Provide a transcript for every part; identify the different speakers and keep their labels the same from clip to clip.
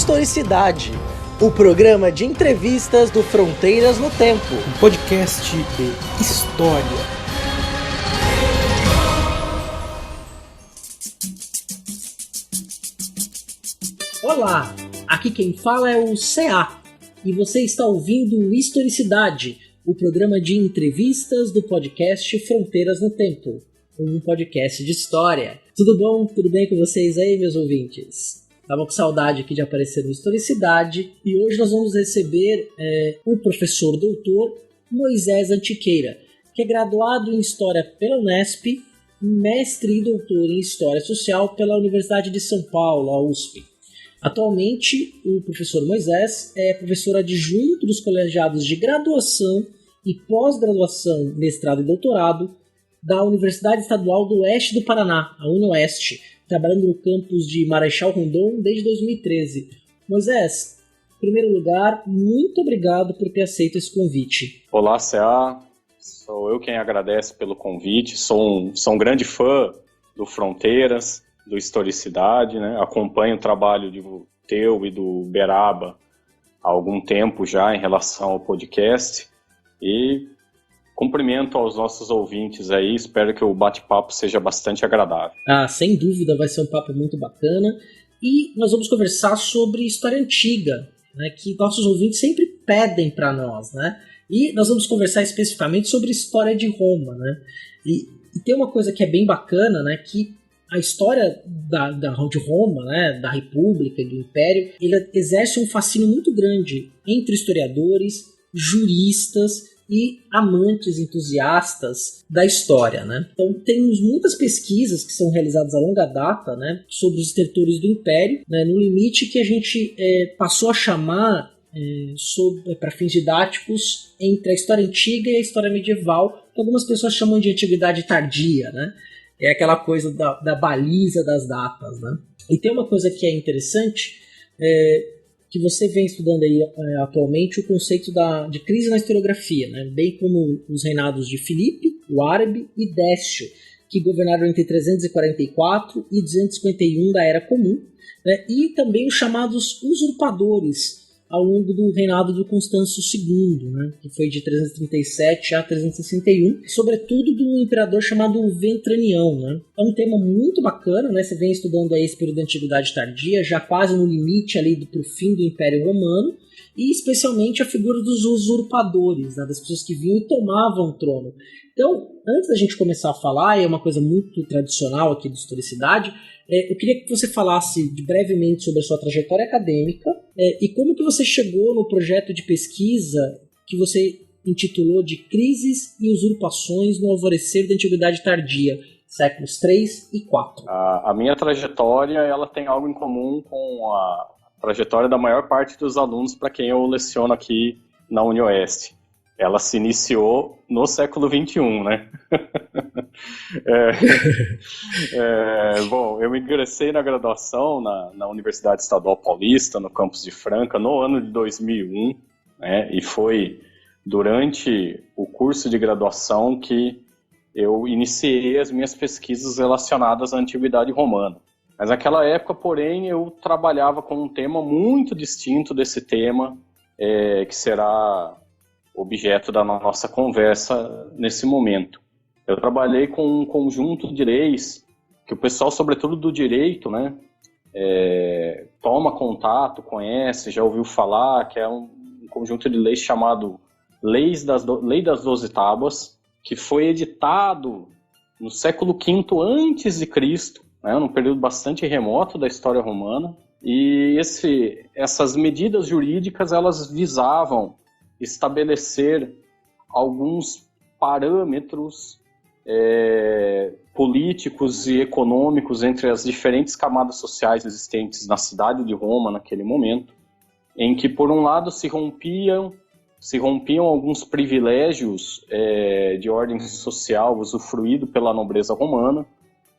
Speaker 1: Historicidade, o programa de entrevistas do Fronteiras no Tempo.
Speaker 2: Um podcast de história.
Speaker 1: Olá, aqui quem fala é o CA e você está ouvindo o Historicidade, o programa de entrevistas do podcast Fronteiras no Tempo, um podcast de história. Tudo bom? Tudo bem com vocês aí, meus ouvintes? Tava com saudade aqui de aparecer no Historicidade e hoje nós vamos receber o professor doutor Moisés Antiqueira, que é graduado em História pela Unesp, mestre e doutor em História Social pela Universidade de São Paulo, a USP. Atualmente, o professor Moisés é professor adjunto dos colegiados de graduação e pós-graduação, mestrado e doutorado da Universidade Estadual do Oeste do Paraná, a UniOeste, trabalhando no campus de Marechal Rondon desde 2013. Moisés, em primeiro lugar, muito obrigado por ter aceito esse convite.
Speaker 3: Olá, CA. Sou eu quem agradece pelo convite. Sou um grande fã do Fronteiras, do Historicidade, né? Acompanho o trabalho teu e do Beraba há algum tempo já em relação ao podcast e cumprimento aos nossos ouvintes aí, espero que o bate-papo seja bastante agradável.
Speaker 1: Sem dúvida, vai ser um papo muito bacana e nós vamos conversar sobre história antiga, né, que nossos ouvintes sempre pedem para nós, né? E nós vamos conversar especificamente sobre história de Roma, né? E tem uma coisa que é bem bacana, né, que a história de Roma, né, da República e do Império, ele exerce um fascínio muito grande entre historiadores, juristas e amantes entusiastas da história, né? Então temos muitas pesquisas que são realizadas a longa data, né, sobre os estertores do Império, né, no limite que a gente passou a chamar para fins didáticos entre a história antiga e a história medieval, que algumas pessoas chamam de antiguidade tardia, né? É aquela coisa da baliza das datas, né? E tem uma coisa que é interessante, que você vem estudando aí atualmente, o conceito de crise na historiografia, né? Bem como os reinados de Filipe, o Árabe e Décio, que governaram entre 344 e 251 da Era Comum, né? E também os chamados usurpadores, ao longo do reinado do Constâncio II, né, que foi de 337 a 361, sobretudo do imperador chamado Ventranião. Né. É um tema muito bacana, né, você vem estudando aí esse período da Antiguidade Tardia, já quase no limite ali pro fim do Império Romano, e especialmente a figura dos usurpadores, né, das pessoas que vinham e tomavam o trono. Então, antes da gente começar a falar, e é uma coisa muito tradicional aqui do Historicidade, eu queria que você falasse brevemente sobre a sua trajetória acadêmica e como que você chegou no projeto de pesquisa que você intitulou de Crises e Usurpações no Alvorecer da Antiguidade Tardia, séculos 3 e 4.
Speaker 3: A minha trajetória ela tem algo em comum com a trajetória da maior parte dos alunos para quem eu leciono aqui na UniOeste. Ela se iniciou no século XXI, né? Bom, eu ingressei na graduação na Universidade Estadual Paulista, no campus de Franca, no ano de 2001, né? E foi durante o curso de graduação que eu iniciei as minhas pesquisas relacionadas à Antiguidade Romana. Mas naquela época, porém, eu trabalhava com um tema muito distinto desse tema, que será objeto da nossa conversa nesse momento. Eu trabalhei com um conjunto de leis que o pessoal, sobretudo do direito, né, toma contato, conhece, já ouviu falar, que é um conjunto de leis chamado Lei das 12 Tábuas, que foi editado no século V a.C., né, num período bastante remoto da história romana, e essas medidas jurídicas elas visavam estabelecer alguns parâmetros políticos e econômicos entre as diferentes camadas sociais existentes na cidade de Roma naquele momento, em que, por um lado, se rompiam alguns privilégios de ordem social usufruído pela nobreza romana,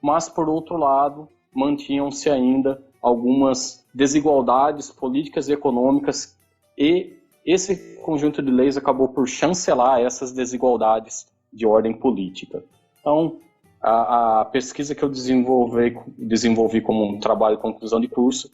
Speaker 3: mas, por outro lado, mantinham-se ainda algumas desigualdades políticas e econômicas, e esse conjunto de leis acabou por chancelar essas desigualdades de ordem política. Então, a pesquisa que eu desenvolvi como um trabalho de conclusão de curso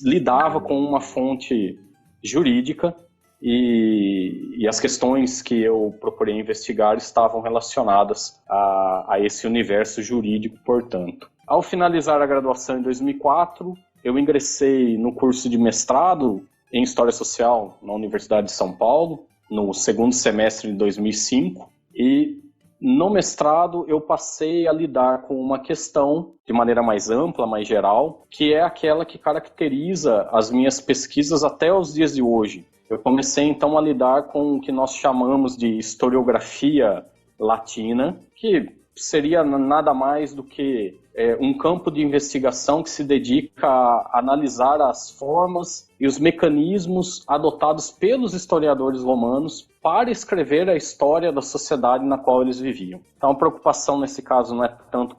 Speaker 3: lidava com uma fonte jurídica e as questões que eu procurei investigar estavam relacionadas a esse universo jurídico, portanto. Ao finalizar a graduação em 2004, eu ingressei no curso de mestrado em História Social na Universidade de São Paulo, no segundo semestre de 2005, e no mestrado eu passei a lidar com uma questão de maneira mais ampla, mais geral, que é aquela que caracteriza as minhas pesquisas até os dias de hoje. Eu comecei então a lidar com o que nós chamamos de historiografia latina, que seria nada mais do que um campo de investigação que se dedica a analisar as formas e os mecanismos adotados pelos historiadores romanos para escrever a história da sociedade na qual eles viviam. Então a preocupação nesse caso não é tanto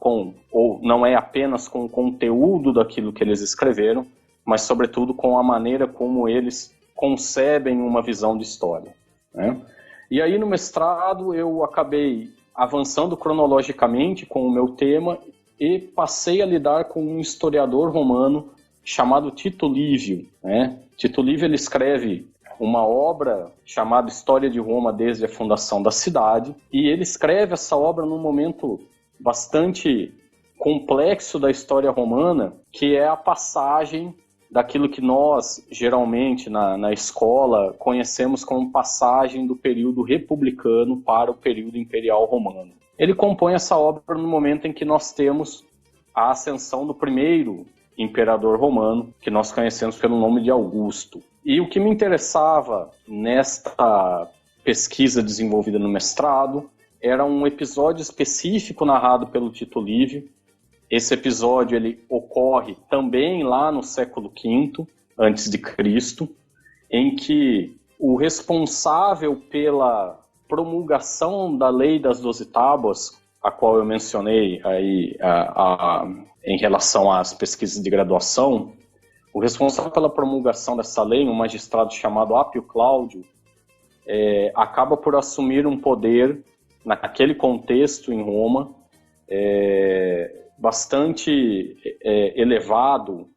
Speaker 3: ou não é apenas com o conteúdo daquilo que eles escreveram, mas sobretudo com a maneira como eles concebem uma visão de história, né? E aí no mestrado eu acabei avançando cronologicamente com o meu tema e passei a lidar com um historiador romano chamado Tito Livio, né? Tito Livio ele escreve uma obra chamada História de Roma desde a fundação da cidade, e ele escreve essa obra num momento bastante complexo da história romana, que é a passagem daquilo que nós, geralmente, na escola, conhecemos como passagem do período republicano para o período imperial romano. Ele compõe essa obra no momento em que nós temos a ascensão do primeiro imperador romano, que nós conhecemos pelo nome de Augusto. E o que me interessava nesta pesquisa desenvolvida no mestrado era um episódio específico narrado pelo Tito Livio. Esse episódio ele ocorre também lá no século V a.C., em que o responsável pela promulgação da Lei das 12 Tábuas, a qual eu mencionei aí, em relação às pesquisas de graduação, o responsável pela promulgação dessa lei, um magistrado chamado Apio Cláudio, acaba por assumir um poder, naquele contexto em Roma, bastante elevado,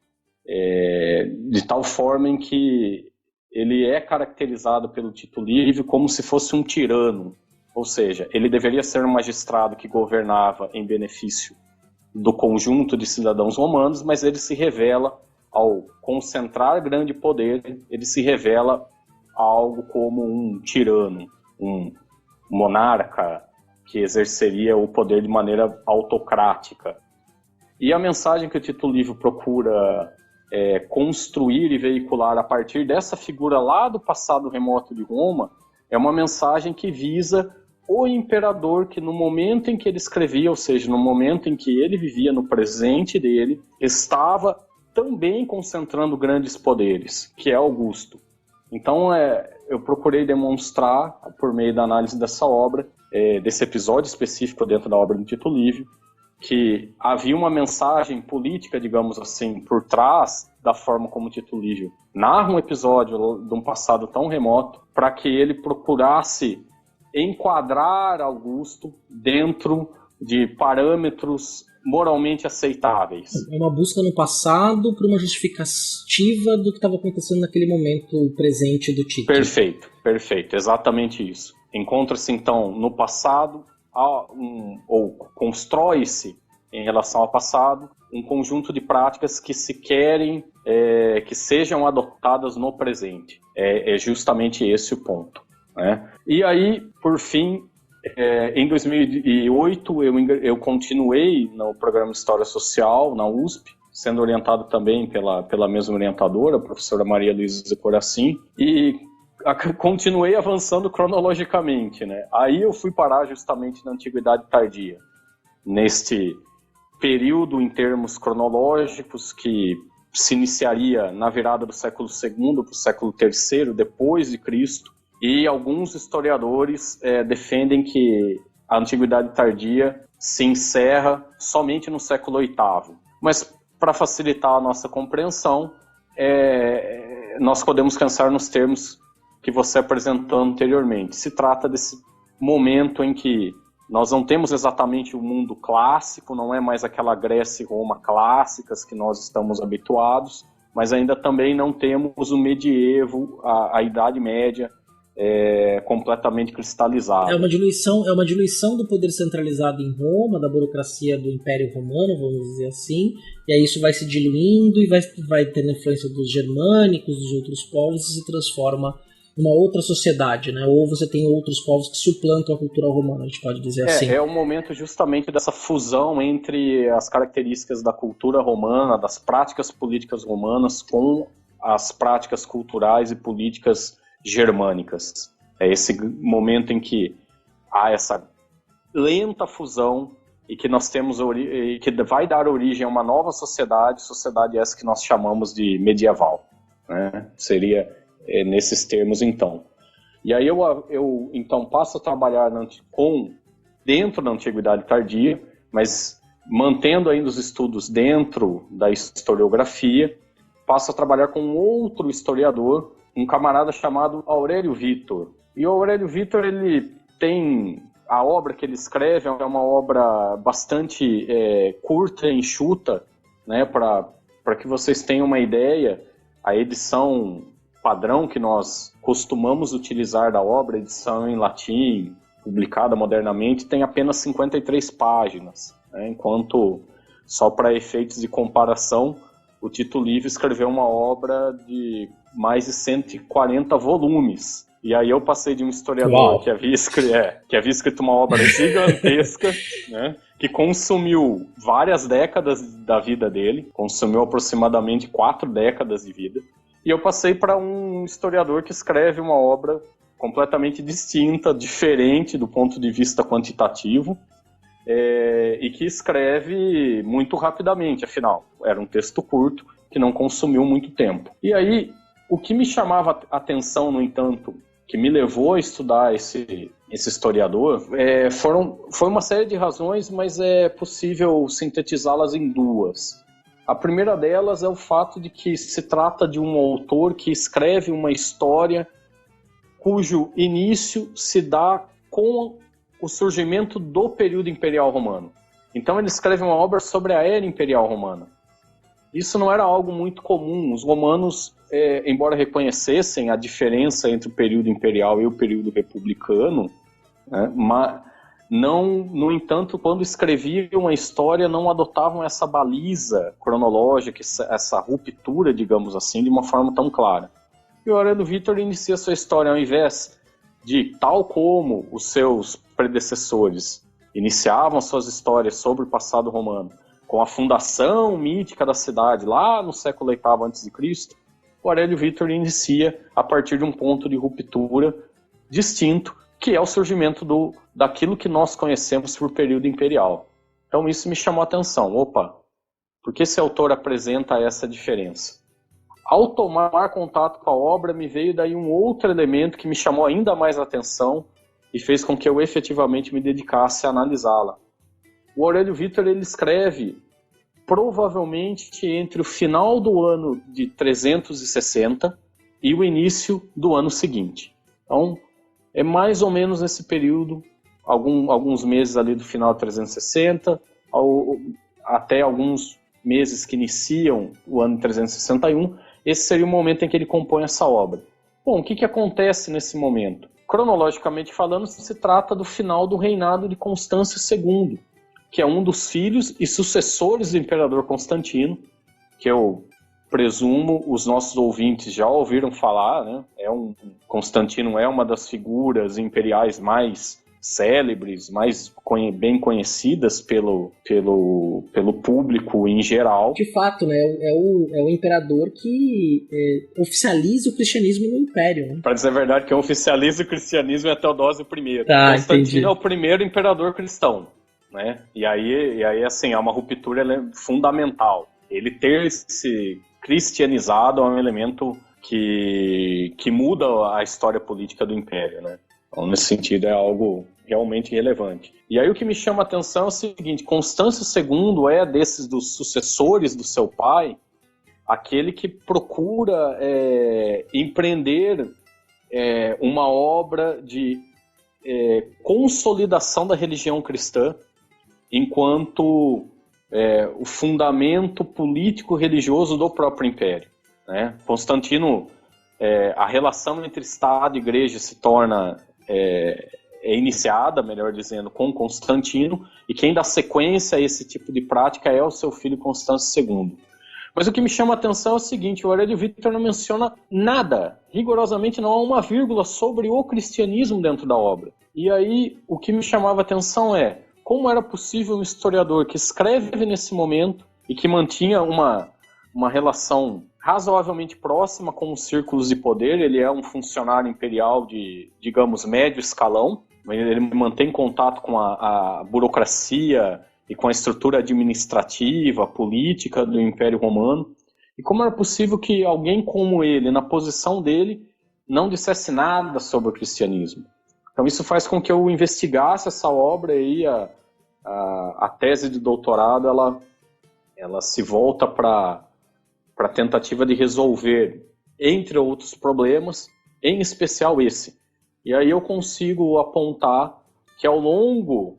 Speaker 3: de tal forma em que ele é caracterizado pelo Tito Livio como se fosse um tirano, ou seja, ele deveria ser um magistrado que governava em benefício do conjunto de cidadãos romanos, mas ele se revela, ao concentrar grande poder, ele se revela algo como um tirano, um monarca que exerceria o poder de maneira autocrática. E a mensagem que o Tito Livio procura construir e veicular a partir dessa figura lá do passado remoto de Roma é uma mensagem que visa o imperador que no momento em que ele escrevia, ou seja, no momento em que ele vivia no presente dele, estava também concentrando grandes poderes, que é Augusto. Então eu procurei demonstrar, por meio da análise dessa obra, desse episódio específico dentro da obra do Tito Livio, que havia uma mensagem política, digamos assim, por trás da forma como Tito Livio narra um episódio de um passado tão remoto, para que ele procurasse enquadrar Augusto dentro de parâmetros moralmente aceitáveis.
Speaker 1: É uma busca no passado por uma justificativa do que estava acontecendo naquele momento presente do Tito.
Speaker 3: Perfeito, exatamente isso. Encontra-se então no passado, ou constrói-se em relação ao passado, um conjunto de práticas que se querem que sejam adotadas no presente. É justamente esse o ponto, né? E aí, por fim, em 2008 eu continuei no programa de História Social na USP, sendo orientado também pela mesma orientadora, a professora Maria Luísa Coracim, e continuei avançando cronologicamente, né? Aí eu fui parar justamente na Antiguidade Tardia, neste período em termos cronológicos que se iniciaria na virada do século II para o século III depois de Cristo, e alguns historiadores defendem que a Antiguidade Tardia se encerra somente no século VIII. Mas para facilitar a nossa compreensão, nós podemos pensar nos termos que você apresentou anteriormente. Se trata desse momento em que nós não temos exatamente o mundo clássico, não é mais aquela Grécia e Roma clássicas que nós estamos habituados, mas ainda também não temos o medievo, a Idade Média, completamente cristalizada.
Speaker 1: É uma diluição do poder centralizado em Roma, da burocracia do Império Romano, vamos dizer assim, e aí isso vai se diluindo e vai tendo influência dos germânicos, dos outros povos, e se transforma numa outra sociedade, né? Ou você tem outros povos que suplantam a cultura romana, a gente pode dizer assim.
Speaker 3: É o momento justamente dessa fusão entre as características da cultura romana, das práticas políticas romanas, com as práticas culturais e políticas germânicas. É esse momento em que há essa lenta fusão e que nós temos e que vai dar origem a uma nova sociedade essa que nós chamamos de medieval, né? Seria nesses termos, então. E aí eu então passo a trabalhar dentro da Antiguidade Tardia, mas mantendo ainda os estudos dentro da historiografia, passo a trabalhar com outro historiador, um camarada chamado Aurélio Victor. E o Aurélio Victor, ele tem... A obra que ele escreve é uma obra bastante curta e enxuta, né, para que vocês tenham uma ideia. A edição padrão que nós costumamos utilizar da obra, edição em latim, publicada modernamente, tem apenas 53 páginas, né? Enquanto, só para efeitos de comparação, o Tito Livio escreveu uma obra de mais de 140 volumes. E aí eu passei de um historiador que havia escrito uma obra gigantesca, né, que consumiu várias décadas da vida dele, consumiu aproximadamente 4 décadas de vida. E eu passei para um historiador que escreve uma obra completamente distinta, diferente do ponto de vista quantitativo, e que escreve muito rapidamente, afinal. Era um texto curto, que não consumiu muito tempo. E aí, o que me chamava a atenção, no entanto, que me levou a estudar esse historiador, foi uma série de razões, mas é possível sintetizá-las em 2. A primeira delas é o fato de que se trata de um autor que escreve uma história cujo início se dá com o surgimento do período imperial romano. Então ele escreve uma obra sobre a era imperial romana. Isso não era algo muito comum. Os romanos, embora reconhecessem a diferença entre o período imperial e o período republicano, né, mas no entanto, quando escreviam a história, não adotavam essa baliza cronológica, essa ruptura, digamos assim, de uma forma tão clara. E o Aurélio Victor inicia sua história, ao invés de, tal como os seus predecessores iniciavam suas histórias sobre o passado romano, com a fundação mítica da cidade, lá no século VIII a.C., o Aurélio Victor inicia a partir de um ponto de ruptura distinto, que é o surgimento daquilo que nós conhecemos por período imperial. Então isso me chamou a atenção. Opa, por que esse autor apresenta essa diferença? Ao tomar contato com a obra, me veio daí um outro elemento que me chamou ainda mais a atenção e fez com que eu efetivamente me dedicasse a analisá-la. O Aurélio Victor, ele escreve provavelmente entre o final do ano de 360 e o início do ano seguinte. Então, é mais ou menos nesse período, alguns meses ali do final de 360, até alguns meses que iniciam o ano de 361, esse seria o momento em que ele compõe essa obra. Bom, o que acontece nesse momento? Cronologicamente falando, se trata do final do reinado de Constâncio II, que é um dos filhos e sucessores do imperador Constantino, que eu presumo os nossos ouvintes já ouviram falar, né? Constantino é uma das figuras imperiais mais célebres, mais bem conhecidas pelo público em geral.
Speaker 1: De fato, né? É o imperador que oficializa o cristianismo no Império. Né?
Speaker 3: Para dizer a verdade, quem oficializa o cristianismo é Teodósio I.
Speaker 1: Tá,
Speaker 3: Constantino
Speaker 1: entendi.
Speaker 3: é o primeiro imperador cristão, né? E aí assim, é uma ruptura fundamental. Ele ter se cristianizado é um elemento que muda a história política do Império, né? Então, nesse sentido, é algo realmente relevante. E aí o que me chama a atenção é o seguinte: Constâncio II é desses dos sucessores do seu pai, aquele que procura empreender uma obra de consolidação da religião cristã enquanto o fundamento político-religioso do próprio Império. né? Constantino, a relação entre Estado e Igreja se torna iniciada, melhor dizendo, com Constantino, e quem dá sequência a esse tipo de prática é o seu filho Constâncio II. Mas o que me chama a atenção é o seguinte: o Aurélio Victor não menciona nada, rigorosamente não há uma vírgula sobre o cristianismo dentro da obra. E aí o que me chamava a atenção é como era possível um historiador que escreve nesse momento e que mantinha uma relação razoavelmente próxima com os círculos de poder. Ele é um funcionário imperial de, digamos, médio escalão, ele mantém contato com a burocracia e com a estrutura administrativa, política do Império Romano. E como era possível que alguém como ele, na posição dele, não dissesse nada sobre o cristianismo? Então isso faz com que eu investigasse essa obra, e a tese de doutorado ela se volta para a tentativa de resolver, entre outros problemas, em especial esse. E aí eu consigo apontar que ao longo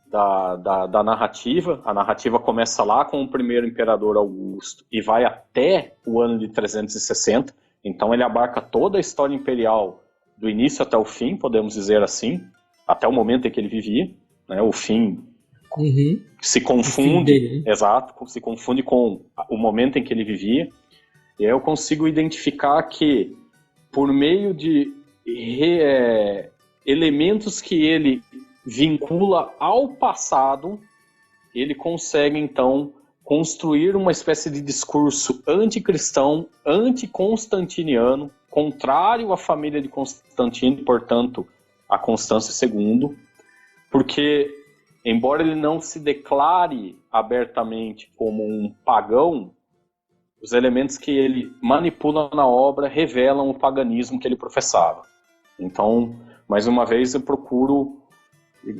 Speaker 3: da narrativa, a narrativa começa lá com o primeiro imperador Augusto e vai até o ano de 360, então ele abarca toda a história imperial do início até o fim, podemos dizer assim, até o momento em que ele vivia, né, o fim se confunde, dele, né? Exato, se confunde com o momento em que ele vivia, e aí eu consigo identificar que, por meio de elementos que ele vincula ao passado, ele consegue então construir uma espécie de discurso anticristão, anticonstantiniano, contrário à família de Constantino, e, portanto, a Constâncio II, porque, embora ele não se declare abertamente como um pagão, os elementos que ele manipula na obra revelam o paganismo que ele professava. Então, mais uma vez, eu procuro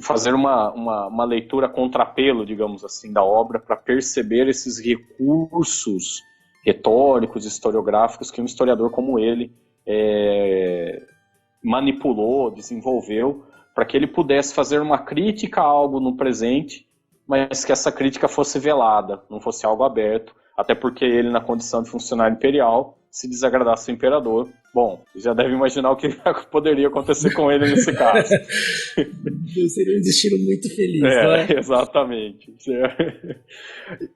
Speaker 3: fazer uma leitura contrapelo, digamos assim, da obra, para perceber esses recursos retóricos, historiográficos que um historiador como ele manipulou, desenvolveu, para que ele pudesse fazer uma crítica a algo no presente, mas que essa crítica fosse velada, não fosse algo aberto, até porque ele, na condição de funcionário imperial, se desagradasse o imperador, bom, já deve imaginar o que poderia acontecer com ele nesse caso.
Speaker 1: Seria um destino muito feliz, não é?
Speaker 3: Exatamente.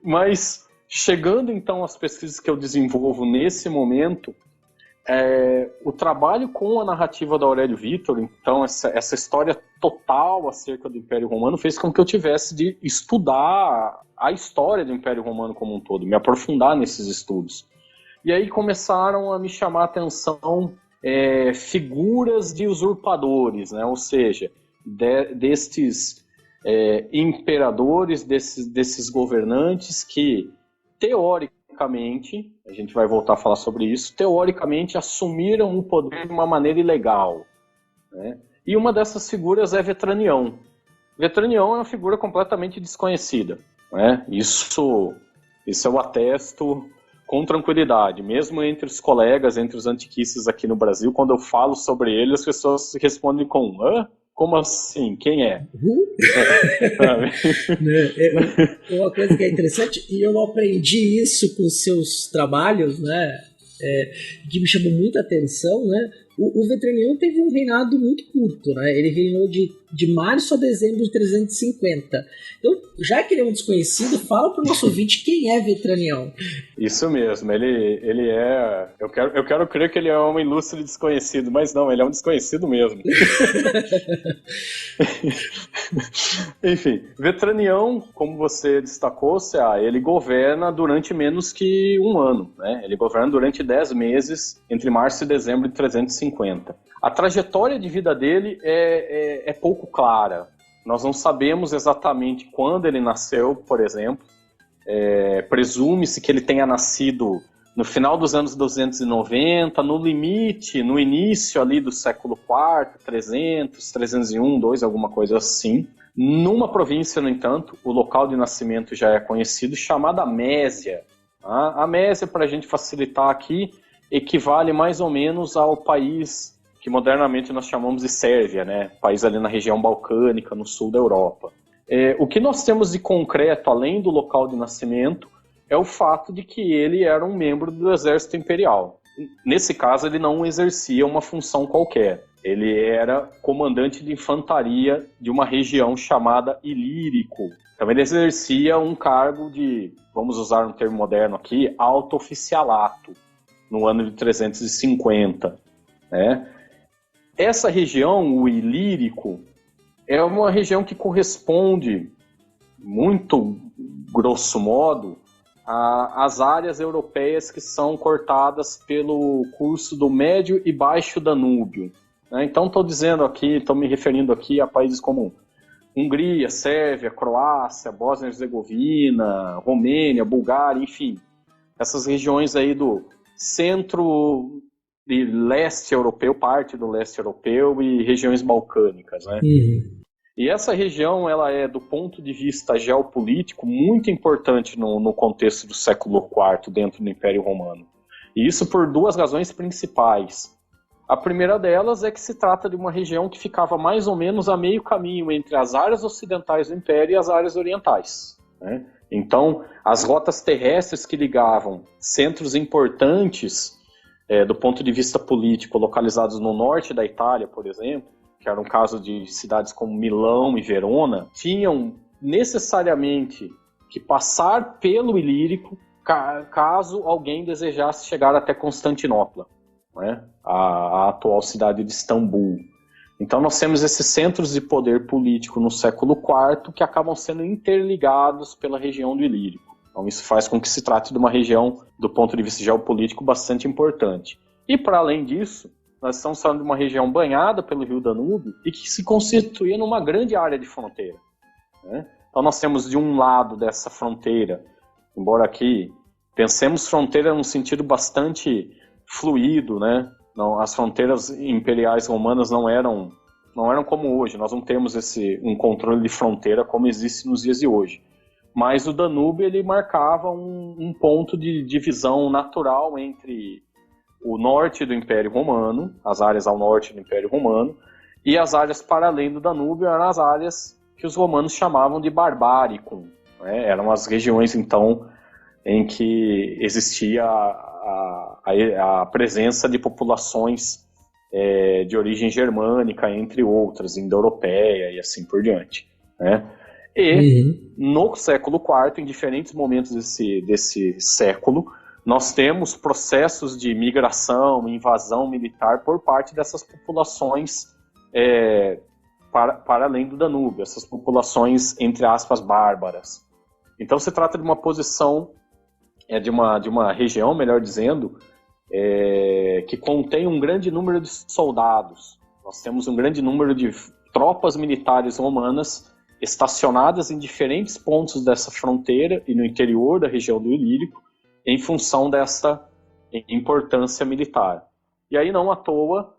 Speaker 3: Mas, chegando então às pesquisas que eu desenvolvo nesse momento, o trabalho com a narrativa do Aurélio Victor, então essa história total acerca do Império Romano, fez com que eu tivesse de estudar a história do Império Romano como um todo, me aprofundar nesses estudos. E aí começaram a me chamar a atenção figuras de usurpadores, né? Ou seja, destes imperadores, desses governantes que, teoricamente, a gente vai voltar a falar sobre isso, teoricamente assumiram o poder de uma maneira ilegal, né? E uma dessas figuras é Vetranião. Vetranião é uma figura completamente desconhecida, né? Isso eu atesto com tranquilidade, mesmo entre os colegas, entre os antiquistas aqui no Brasil, quando eu falo sobre ele, as pessoas respondem com: hã? Como assim? Quem é?
Speaker 1: Uma coisa que é interessante, e eu aprendi isso com seus trabalhos, né, que me chamou muita atenção, né? O Vetranião teve um reinado muito curto, né? Ele reinou de março a dezembro de 350. Então, já que ele é um desconhecido, fala para o nosso ouvinte quem é Vetranião.
Speaker 3: Isso mesmo, ele é... Eu quero crer que ele é um ilustre desconhecido, mas não, ele é um desconhecido mesmo. Enfim, Vetranião, como você destacou, ele governa durante menos que um ano, né? Ele governa durante 10 meses, entre março e dezembro de 350. A trajetória de vida dele é pouco clara. Nós não sabemos exatamente quando ele nasceu, por exemplo. Presume-se que ele tenha nascido no final dos anos 290, no limite, no início ali do século IV, 300, 301, 2, alguma coisa assim. Numa província, no entanto, o local de nascimento já é conhecido, chamada Mésia. A Mésia, para a gente facilitar aqui, equivale mais ou menos ao país que modernamente nós chamamos de Sérvia, né? País ali na região balcânica, no sul da Europa. O que nós temos de concreto, além do local de nascimento, é o fato de que ele era um membro do exército imperial. Nesse caso, ele não exercia uma função qualquer. Ele era comandante de infantaria de uma região chamada Ilírico. Então ele exercia um cargo de, vamos usar um termo moderno aqui, alto oficialato, no ano de 350. Né? Essa região, o Ilírico, é uma região que corresponde, muito grosso modo, às áreas europeias que são cortadas pelo curso do Médio e Baixo Danúbio. Então estou me referindo aqui a países como Hungria, Sérvia, Croácia, Bósnia e Herzegovina, Romênia, Bulgária, enfim. Essas regiões aí do centro e leste europeu, parte do leste europeu e regiões balcânicas, né? E essa região, ela é, do ponto de vista geopolítico, muito importante no contexto do século IV dentro do Império Romano. E isso por duas razões principais. A primeira delas é que se trata de uma região que ficava mais ou menos a meio caminho entre as áreas ocidentais do Império e as áreas orientais, né? Então, as rotas terrestres que ligavam centros importantes do ponto de vista político, localizados no norte da Itália, por exemplo, que era um caso de cidades como Milão e Verona, tinham necessariamente que passar pelo Ilírico caso alguém desejasse chegar até Constantinopla, né? A atual cidade de Istambul. Então nós temos esses centros de poder político no século IV que acabam sendo interligados pela região do Ilírico. Então isso faz com que se trate de uma região, do ponto de vista geopolítico, bastante importante. E para além disso, nós estamos falando de uma região banhada pelo rio Danúbio e que se constituía numa grande área de fronteira, né? Então nós temos de um lado dessa fronteira, embora aqui pensemos fronteira num sentido bastante fluido, né? Não, as fronteiras imperiais romanas não eram como hoje. Nós não temos um controle de fronteira como existe nos dias de hoje. Mas o Danúbio ele marcava um ponto de divisão natural entre o norte do Império Romano, as áreas ao norte do Império Romano, e as áreas para além do Danúbio eram as áreas que os romanos chamavam de Barbaricum, né? Eram as regiões, então, em que existia a presença de populações de origem germânica, entre outras, indo-europeia e assim por diante, né? E no século IV, em diferentes momentos desse século, nós temos processos de migração, invasão militar por parte dessas populações para além do Danúbio, essas populações, entre aspas, bárbaras. Então se trata de uma posição, de uma região, melhor dizendo, que contém um grande número de soldados. Nós temos um grande número de tropas militares romanas estacionadas em diferentes pontos dessa fronteira e no interior da região do Ilírico, em função dessa importância militar. E aí, não à toa,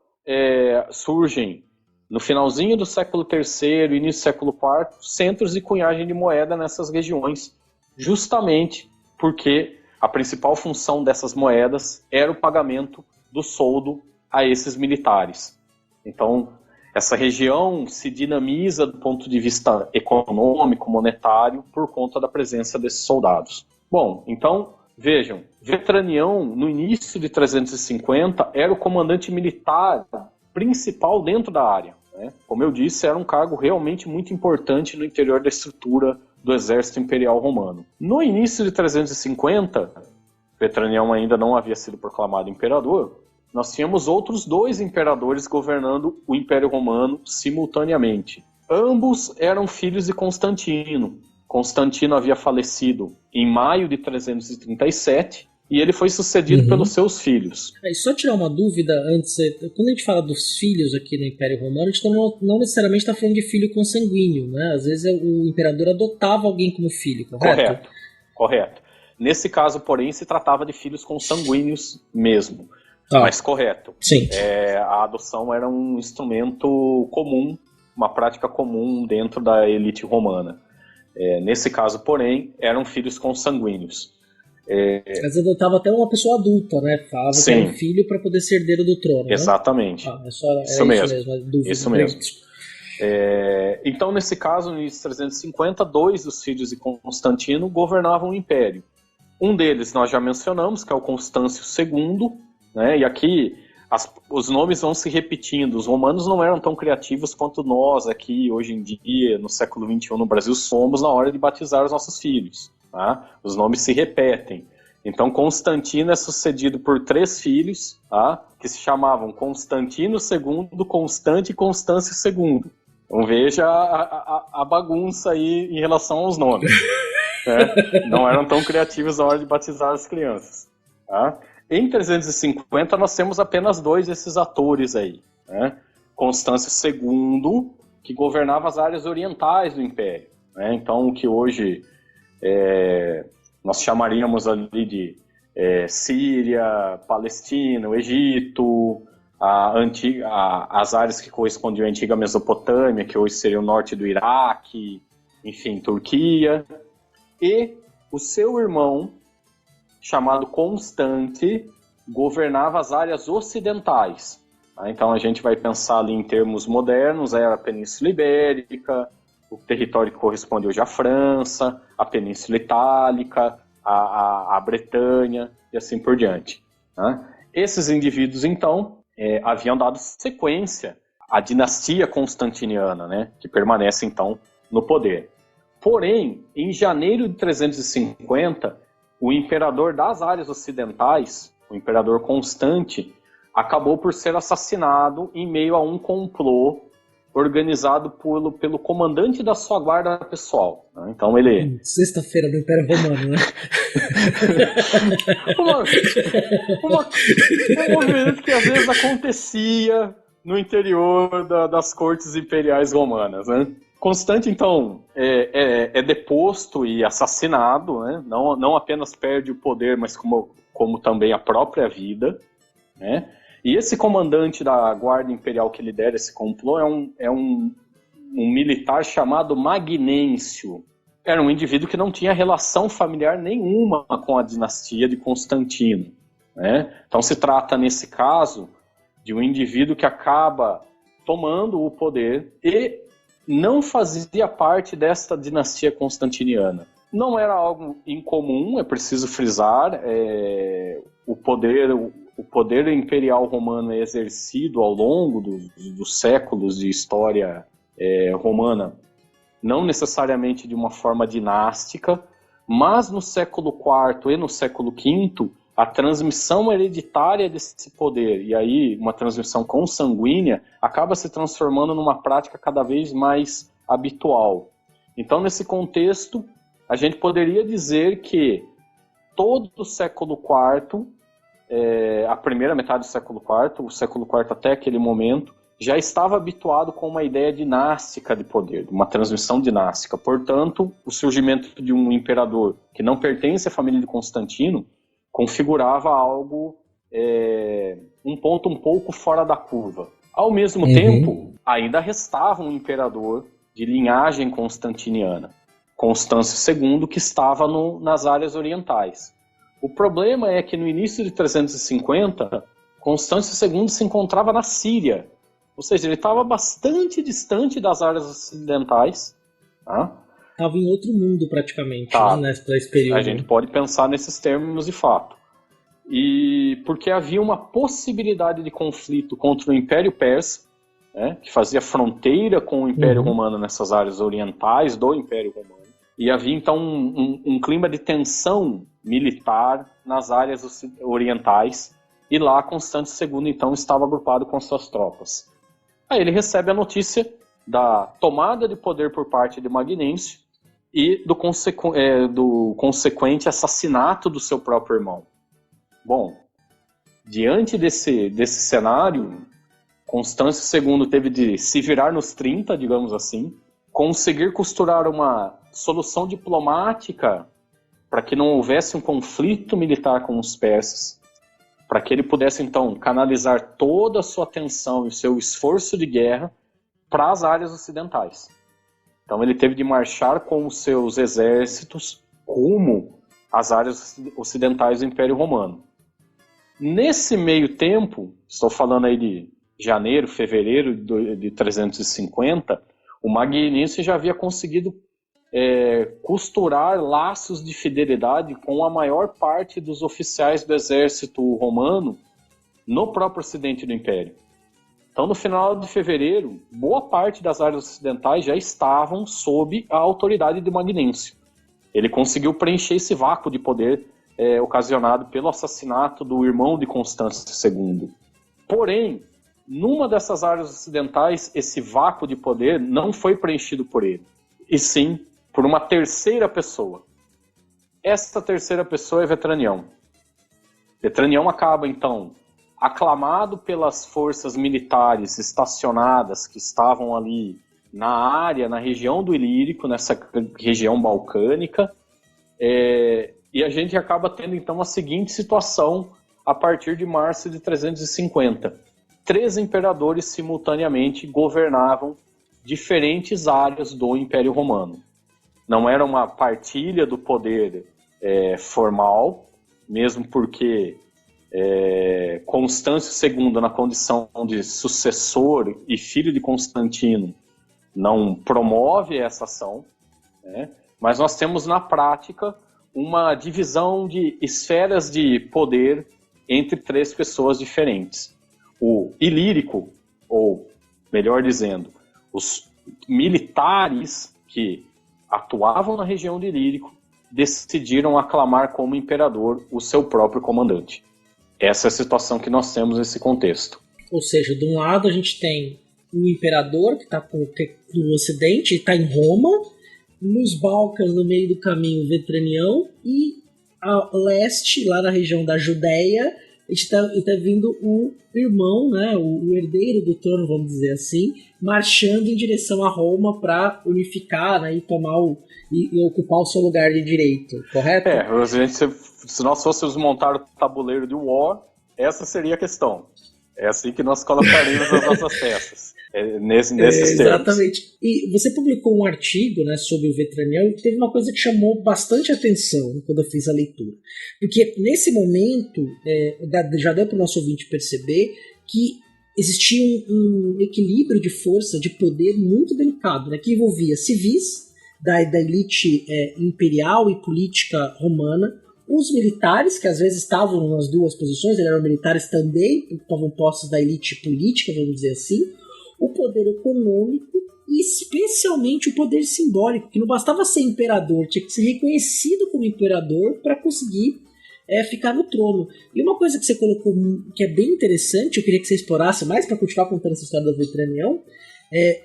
Speaker 3: surgem, no finalzinho do século III e início do século IV, centros de cunhagem de moeda nessas regiões, justamente porque a principal função dessas moedas era o pagamento do soldo a esses militares. Então, essa região se dinamiza do ponto de vista econômico, monetário, por conta da presença desses soldados. Bom, então, vejam, Vetranião, no início de 350, era o comandante militar principal dentro da área, né? Como eu disse, era um cargo realmente muito importante no interior da estrutura do exército imperial romano. No início de 350, Vetranião ainda não havia sido proclamado imperador, nós tínhamos outros dois imperadores governando o Império Romano simultaneamente. Ambos eram filhos de Constantino. Constantino havia falecido em maio de 337 e ele foi sucedido pelos seus filhos.
Speaker 1: E só tirar uma dúvida antes, quando a gente fala dos filhos aqui no Império Romano, a gente não necessariamente está falando de filho consanguíneo, né? Às vezes o imperador adotava alguém como filho, correto?
Speaker 3: Correto. Nesse caso, porém, se tratava de filhos consanguíneos mesmo. Mas correto.
Speaker 1: Sim.
Speaker 3: A adoção era um instrumento comum, uma prática comum dentro da elite romana. Nesse caso, porém, eram filhos consanguíneos.
Speaker 1: Mas adotava até uma pessoa adulta, né? Falava que era um filho para poder ser herdeiro do trono.
Speaker 3: Exatamente.
Speaker 1: Né?
Speaker 3: Isso mesmo.
Speaker 1: Dúvida,
Speaker 3: isso mesmo. Então, nesse caso, no início de 350, dois dos filhos de Constantino governavam o império. Um deles nós já mencionamos, que é o Constâncio II, né? E aqui os nomes vão se repetindo. Os romanos não eram tão criativos quanto nós aqui, hoje em dia, no século XXI, no Brasil, somos na hora de batizar os nossos filhos. Tá? Os nomes se repetem. Então, Constantino é sucedido por 3 filhos, tá? Que se chamavam Constantino II, Constante e Constâncio II. Então, veja a bagunça aí em relação aos nomes. Né? Não eram tão criativos na hora de batizar as crianças. Tá? Em 350, nós temos apenas 2 desses atores aí. Né? Constâncio II, que governava as áreas orientais do Império. Né? Então, o que hoje nós chamaríamos ali de Síria, Palestina, o Egito, as áreas que correspondiam à antiga Mesopotâmia, que hoje seria o norte do Iraque, enfim, Turquia. E o seu irmão, chamado Constante, governava as áreas ocidentais. Tá? Então a gente vai pensar ali em termos modernos, era a Península Ibérica, o território que corresponde hoje à França, a Península Itálica, a Bretanha e assim por diante. Tá? Esses indivíduos, então, haviam dado sequência à dinastia constantiniana, né, que permanece, então, no poder. Porém, em janeiro de 350, o imperador das áreas ocidentais, o imperador Constante, acabou por ser assassinado em meio a um complô organizado pelo comandante da sua guarda pessoal. Né? Então ele...
Speaker 1: Sexta-feira do Império Romano, né?
Speaker 3: um movimento que às vezes acontecia no interior das cortes imperiais romanas. Né? Constante, então, é deposto e assassinado, né? Não apenas perde o poder, mas como também a própria vida, né? E esse comandante da guarda imperial que lidera esse complô é um militar chamado Magnêncio. Era um indivíduo que não tinha relação familiar nenhuma com a dinastia de Constantino. Né? Então se trata, nesse caso, de um indivíduo que acaba tomando o poder e não fazia parte desta dinastia constantiniana. Não era algo incomum, é preciso frisar, o poder imperial romano é exercido ao longo dos séculos de história romana, não necessariamente de uma forma dinástica, mas no século IV e no século V, a transmissão hereditária desse poder, e aí uma transmissão consanguínea, acaba se transformando numa prática cada vez mais habitual. Então, nesse contexto, a gente poderia dizer que todo o século IV, a primeira metade do século IV, o século IV até aquele momento, já estava habituado com uma ideia dinástica de poder, uma transmissão dinástica. Portanto, o surgimento de um imperador que não pertence à família de Constantino configurava algo, um ponto um pouco fora da curva. Ao mesmo tempo, ainda restava um imperador de linhagem constantiniana, Constâncio II, que estava nas áreas orientais. O problema é que no início de 350, Constâncio II se encontrava na Síria, ou seja, ele estava bastante distante das áreas ocidentais. Tá?
Speaker 1: Estava em outro mundo praticamente, tá, né, nesse período.
Speaker 3: A gente pode pensar nesses termos de fato. E porque havia uma possibilidade de conflito contra o Império Persa, né, que fazia fronteira com o Império Romano nessas áreas orientais do Império Romano. E havia então um clima de tensão militar nas áreas orientais, e lá Constâncio II então estava agrupado com suas tropas. Aí ele recebe a notícia da tomada de poder por parte de Magnêncio e do consequente assassinato do seu próprio irmão. Bom, diante desse cenário, Constâncio II teve de se virar nos 30, digamos assim, conseguir costurar uma solução diplomática para que não houvesse um conflito militar com os persas, para que ele pudesse, então, canalizar toda a sua atenção e o seu esforço de guerra para as áreas ocidentais. Então ele teve de marchar com os seus exércitos rumo às áreas ocidentais do Império Romano. Nesse meio tempo, estou falando aí de janeiro, fevereiro de 350, o Magnêncio já havia conseguido costurar laços de fidelidade com a maior parte dos oficiais do exército romano no próprio ocidente do Império. Então, no final de fevereiro, boa parte das áreas ocidentais já estavam sob a autoridade de Magnêncio. Ele conseguiu preencher esse vácuo de poder ocasionado pelo assassinato do irmão de Constâncio II. Porém, numa dessas áreas ocidentais, esse vácuo de poder não foi preenchido por ele, e sim por uma terceira pessoa. Essa terceira pessoa é Vetranião. Vetranião acaba, então, aclamado pelas forças militares estacionadas que estavam ali na região do Ilírico, nessa região balcânica, e a gente acaba tendo então a seguinte situação a partir de março de 350. 3 imperadores simultaneamente governavam diferentes áreas do Império Romano. Não era uma partilha do poder formal, mesmo porque Constâncio II, na condição de sucessor e filho de Constantino, não promove essa ação, né? Mas nós temos na prática uma divisão de esferas de poder entre 3 pessoas diferentes. O Ilírico, ou melhor dizendo, os militares que atuavam na região de Ilírico decidiram aclamar como imperador o seu próprio comandante. Essa é a situação que nós temos nesse contexto.
Speaker 1: Ou seja, de um lado a gente tem um imperador que está no ocidente, está em Roma, nos Balcãs, no meio do caminho, Vetranião, e a leste, lá na região da Judéia, está vindo o irmão, né, o herdeiro do trono, vamos dizer assim, marchando em direção a Roma para unificar, né, e tomar e ocupar o seu lugar de direito, correto?
Speaker 3: Se nós fôssemos montar o tabuleiro de War, essa seria a questão. É assim que nós colocaríamos as nossas peças, nesses termos.
Speaker 1: Exatamente. E você publicou um artigo, né, sobre o Vetranião e teve uma coisa que chamou bastante atenção, né, quando eu fiz a leitura. Porque nesse momento, já deu para o nosso ouvinte perceber que existia um equilíbrio de força, de poder muito delicado, né, que envolvia civis da elite imperial e política romana, os militares, que às vezes estavam nas duas posições, eles eram militares também, estavam postos da elite política, vamos dizer assim, o poder econômico e especialmente o poder simbólico, que não bastava ser imperador, tinha que ser reconhecido como imperador para conseguir ficar no trono. E uma coisa que você colocou que é bem interessante, eu queria que você explorasse mais para continuar contando essa história do Vetranião,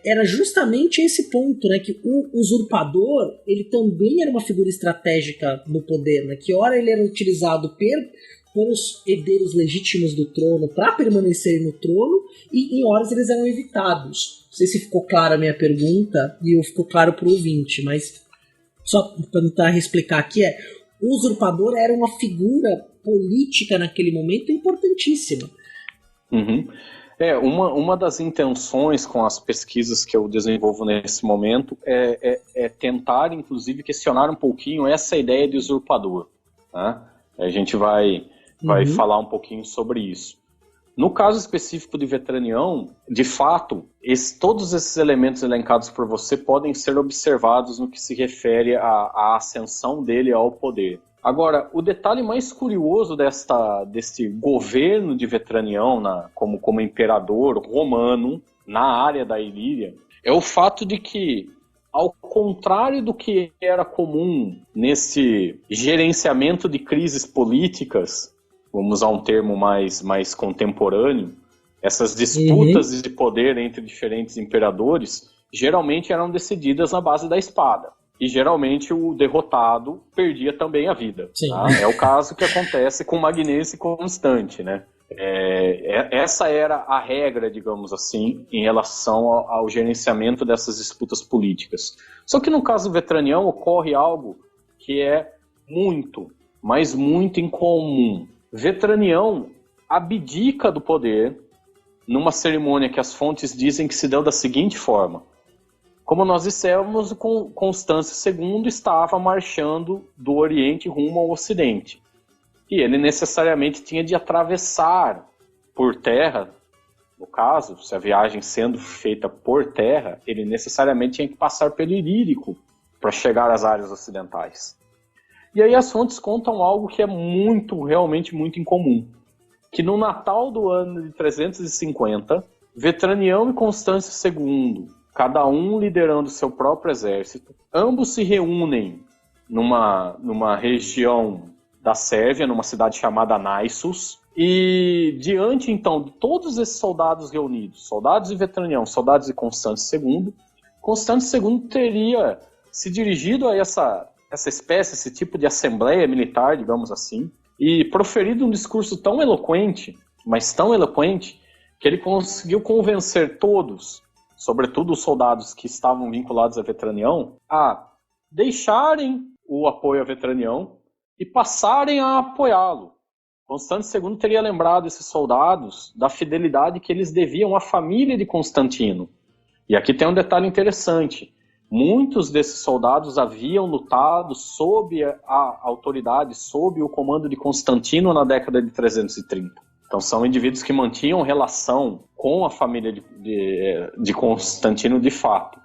Speaker 1: era justamente esse ponto, né, que o usurpador ele também era uma figura estratégica no poder, né, que ora ele era utilizado pelos herdeiros legítimos do trono para permanecerem no trono e em horas eles eram evitados. Não sei se ficou clara a minha pergunta e ficou claro para o ouvinte, mas só para tentar explicar aqui o usurpador era uma figura política naquele momento importantíssima.
Speaker 3: Uhum. Uma das intenções com as pesquisas que eu desenvolvo nesse momento é tentar, inclusive, questionar um pouquinho essa ideia de usurpador, né? A gente vai falar um pouquinho sobre isso. No caso específico de Vetranião, de fato, todos esses elementos elencados por você podem ser observados no que se refere à ascensão dele ao poder. Agora, o detalhe mais curioso deste governo de Vetranião como imperador romano na área da Ilíria é o fato de que, ao contrário do que era comum nesse gerenciamento de crises políticas, vamos usar um termo mais contemporâneo, essas disputas de poder entre diferentes imperadores geralmente eram decididas na base da espada. E geralmente o derrotado perdia também a vida. Tá? É o caso que acontece com Magnêncio e Constante, né? Essa era a regra, digamos assim, em relação ao gerenciamento dessas disputas políticas. Só que no caso do Vetranião ocorre algo que é muito, mas muito incomum. Vetranião abdica do poder numa cerimônia que as fontes dizem que se deu da seguinte forma. Como nós dissemos, Constâncio II estava marchando do Oriente rumo ao Ocidente. E ele necessariamente tinha de atravessar por terra, no caso, se a viagem sendo feita por terra, ele necessariamente tinha que passar pelo Ilírico, para chegar às áreas ocidentais. E aí as fontes contam algo que é realmente muito incomum, que no Natal do ano de 350, Vetranião e Constâncio II, cada um liderando seu próprio exército, ambos se reúnem numa região da Sérvia, numa cidade chamada Naissus, e diante então de todos esses soldados reunidos, soldados de Vetranião, soldados de Constâncio II, Constâncio II teria se dirigido a essa espécie, esse tipo de assembleia militar, digamos assim, e proferido um discurso tão eloquente, mas tão eloquente, que ele conseguiu convencer todos, sobretudo os soldados que estavam vinculados a Vetranião, a deixarem o apoio a Vetranião e passarem a apoiá-lo. Constâncio II teria lembrado esses soldados da fidelidade que eles deviam à família de Constantino. E aqui tem um detalhe interessante. Muitos desses soldados haviam lutado sob a autoridade, sob o comando de Constantino na década de 330. Então são indivíduos que mantinham relação com a família de Constantino de fato.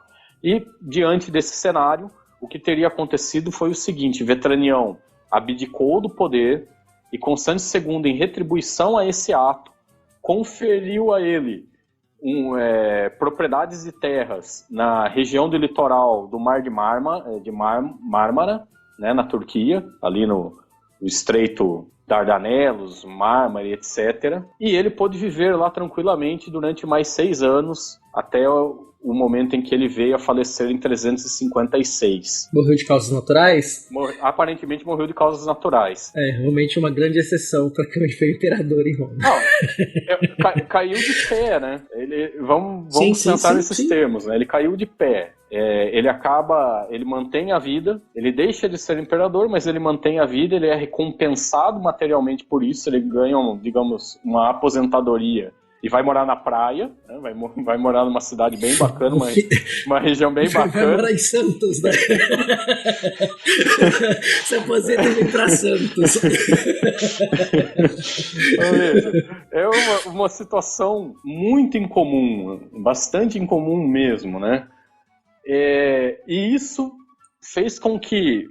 Speaker 3: E diante desse cenário, o que teria acontecido foi o seguinte: Vetranião abdicou do poder e Constâncio II, em retribuição a esse ato, conferiu a ele propriedades de terras na região do litoral do Mar de Mármara, né, na Turquia, ali no Estreito Dardanelos, Mármara, etc. E ele pôde viver lá tranquilamente durante mais 6 anos, até o momento em que ele veio a falecer em 356.
Speaker 1: Morreu de causas naturais?
Speaker 3: Aparentemente morreu de causas naturais.
Speaker 1: É, realmente uma grande exceção para quem foi imperador em Roma.
Speaker 3: Não, caiu de pé, né? Vamos pensar nesses termos, né? Ele caiu de pé. Ele mantém a vida, ele deixa de ser imperador, mas ele mantém a vida, ele é recompensado materialmente por isso, ele ganha, digamos, uma aposentadoria. E vai morar na praia, né? Vai morar numa cidade bem bacana, uma região bem bacana.
Speaker 1: Vai morar em Santos, né? Se aposenta e vem pra Santos.
Speaker 3: É uma situação muito incomum, bastante incomum mesmo, né? E isso fez com que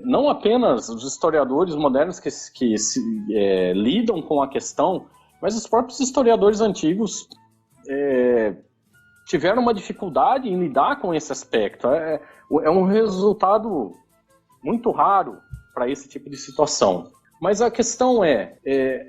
Speaker 3: não apenas os historiadores modernos que lidam com a questão, mas os próprios historiadores antigos tiveram uma dificuldade em lidar com esse aspecto. É um resultado muito raro para esse tipo de situação. Mas a questão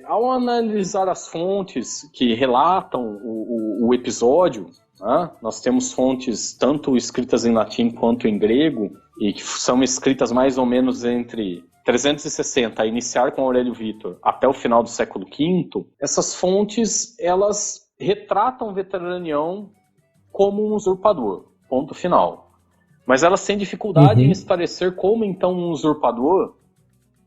Speaker 3: ao analisar as fontes que relatam o episódio, né, nós temos fontes tanto escritas em latim quanto em grego, e que são escritas mais ou menos entre 360, a iniciar com Aurélio Vítor, até o final do século V, essas fontes, elas retratam Vetranião como um usurpador, ponto final. Mas elas têm dificuldade em esclarecer como, então, um usurpador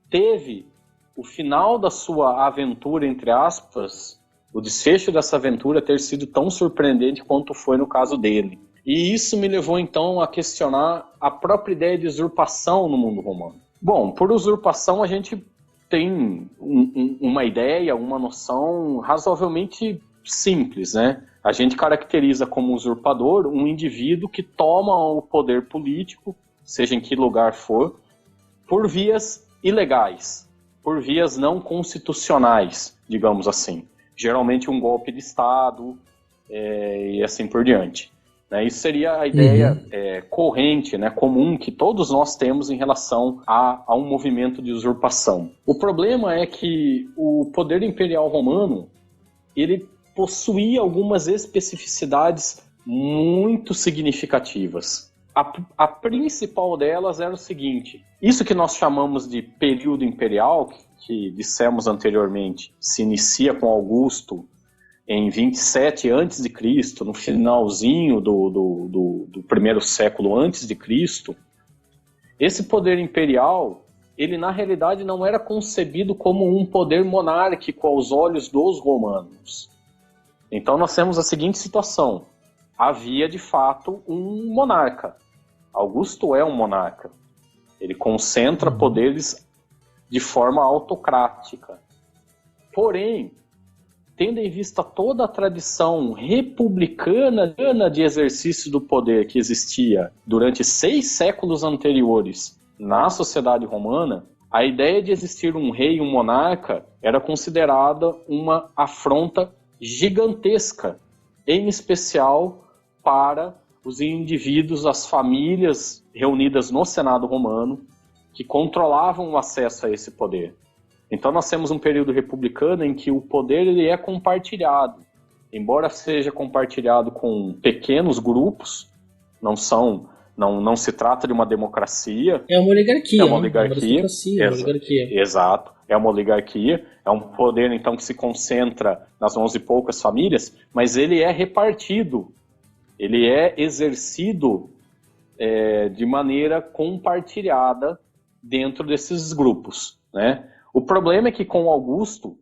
Speaker 3: teve o final da sua aventura, entre aspas, o desfecho dessa aventura ter sido tão surpreendente quanto foi no caso dele. E isso me levou, então, a questionar a própria ideia de usurpação no mundo romano. Bom, por usurpação a gente tem uma ideia, uma noção razoavelmente simples, né? A gente caracteriza como usurpador um indivíduo que toma o poder político, seja em que lugar for, por vias ilegais, por vias não constitucionais, digamos assim. Geralmente um golpe de Estado e assim por diante. Isso seria a ideia corrente, né, comum que todos nós temos em relação a um movimento de usurpação. O problema é que o poder imperial romano ele possuía algumas especificidades muito significativas. A principal delas era o seguinte: isso que nós chamamos de período imperial, que dissemos anteriormente, se inicia com Augusto em 27 a.C., no finalzinho do primeiro século a.C., esse poder imperial, ele na realidade não era concebido como um poder monárquico aos olhos dos romanos. Então nós temos a seguinte situação: havia de fato um monarca. Augusto é um monarca. Ele concentra poderes de forma autocrática. Porém, tendo em vista toda a tradição republicana de exercício do poder que existia durante 6 séculos anteriores na sociedade romana, a ideia de existir um rei e um monarca era considerada uma afronta gigantesca, em especial para os indivíduos, as famílias reunidas no Senado romano, que controlavam o acesso a esse poder. Então nós temos um período republicano em que o poder ele é compartilhado. Embora seja compartilhado com pequenos grupos, não se trata de uma democracia.
Speaker 1: É uma oligarquia.
Speaker 3: É uma oligarquia.
Speaker 1: É uma oligarquia.
Speaker 3: Exato. É uma oligarquia. É um poder, então, que se concentra nas mãos de poucas famílias, mas ele é repartido. Ele é exercido de maneira compartilhada dentro desses grupos, né? O problema é que com Augusto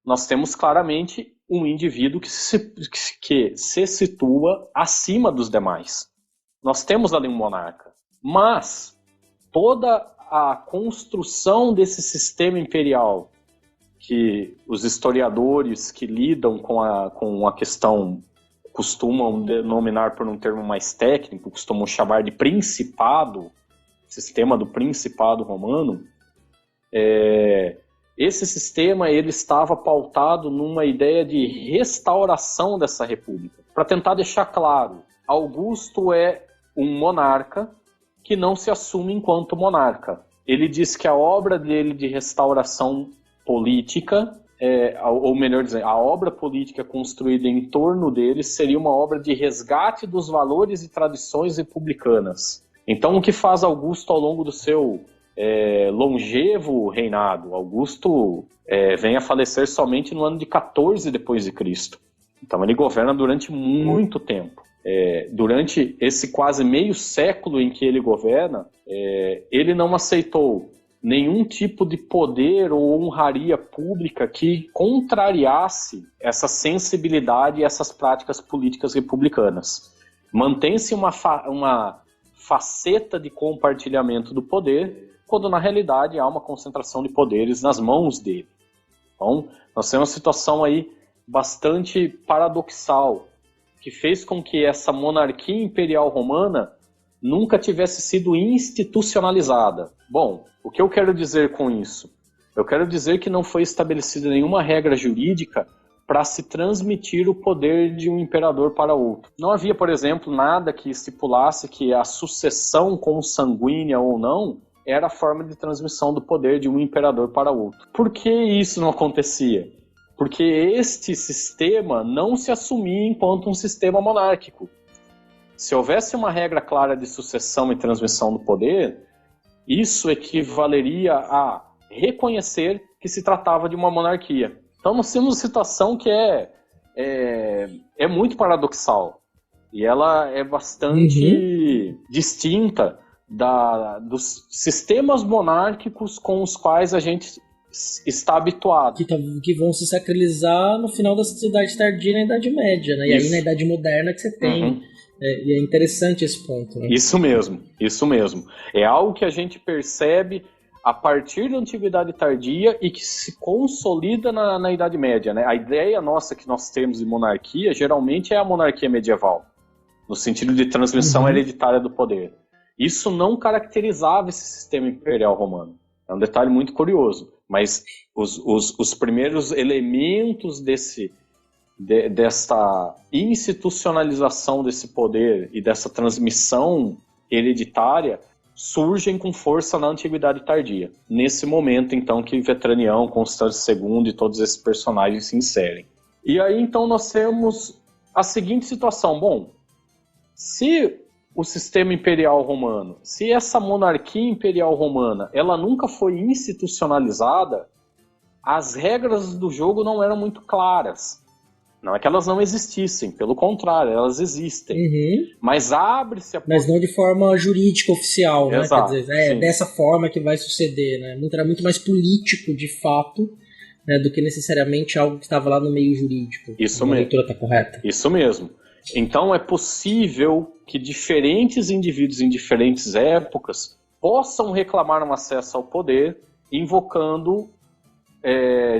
Speaker 3: nós temos claramente um indivíduo que se situa acima dos demais. Nós temos ali um monarca, mas toda a construção desse sistema imperial que os historiadores que lidam com a questão costumam denominar por um termo mais técnico, costumam chamar de principado, sistema do principado romano, esse sistema ele estava pautado numa ideia de restauração dessa república. Para tentar deixar claro, Augusto é um monarca que não se assume enquanto monarca. Ele diz que a obra dele de restauração política, ou melhor dizendo, a obra política construída em torno dele seria uma obra de resgate dos valores e tradições republicanas. Então, o que faz Augusto ao longo do seu longevo reinado? Augusto vem a falecer somente no ano de 14 depois de Cristo. Então ele governa durante muito tempo. Durante esse quase meio século em que ele governa, ele não aceitou nenhum tipo de poder ou honraria pública que contrariasse essa sensibilidade e essas práticas políticas republicanas. Mantém-se uma faceta de compartilhamento do poder, quando na realidade há uma concentração de poderes nas mãos dele. Então, nós temos uma situação aí bastante paradoxal, que fez com que essa monarquia imperial romana nunca tivesse sido institucionalizada. Bom, o que eu quero dizer com isso? Eu quero dizer que não foi estabelecida nenhuma regra jurídica para se transmitir o poder de um imperador para outro. Não havia, por exemplo, nada que estipulasse que a sucessão consanguínea ou não era a forma de transmissão do poder de um imperador para outro. Por que isso não acontecia? Porque este sistema não se assumia enquanto um sistema monárquico. Se houvesse uma regra clara de sucessão e transmissão do poder, isso equivaleria a reconhecer que se tratava de uma monarquia. Então nós temos uma situação que é muito paradoxal. E ela é bastante distinta dos sistemas monárquicos com os quais a gente está habituado.
Speaker 1: Que vão se sacralizar no final da Sociedade Tardia e na Idade Média, né? E aí na Idade Moderna que você tem. E é interessante esse ponto. Né?
Speaker 3: Isso mesmo. É algo que a gente percebe a partir da Antiguidade Tardia e que se consolida na Idade Média. Né? A ideia nossa que nós temos de monarquia geralmente é a monarquia medieval, no sentido de transmissão hereditária do poder. Isso não caracterizava esse sistema imperial romano. É um detalhe muito curioso. Mas os primeiros elementos dessa institucionalização desse poder e dessa transmissão hereditária surgem com força na Antiguidade Tardia. Nesse momento, então, que Vetranião, Constâncio II e todos esses personagens se inserem. E aí, então, nós temos a seguinte situação. Bom, se o sistema imperial romano, se essa monarquia imperial romana, ela nunca foi institucionalizada, as regras do jogo não eram muito claras. Não é que elas não existissem, pelo contrário, elas existem. Mas abre-se a...
Speaker 1: Mas não de forma jurídica oficial, né?
Speaker 3: Exato,
Speaker 1: quer dizer, dessa forma que vai suceder, né? Era muito mais político, de fato, né, do que necessariamente algo que estava lá no meio jurídico.
Speaker 3: Isso
Speaker 1: mesmo. A
Speaker 3: mesmo.
Speaker 1: leitura está correta?
Speaker 3: Isso mesmo. Então é possível que diferentes indivíduos em diferentes épocas possam reclamar um acesso ao poder invocando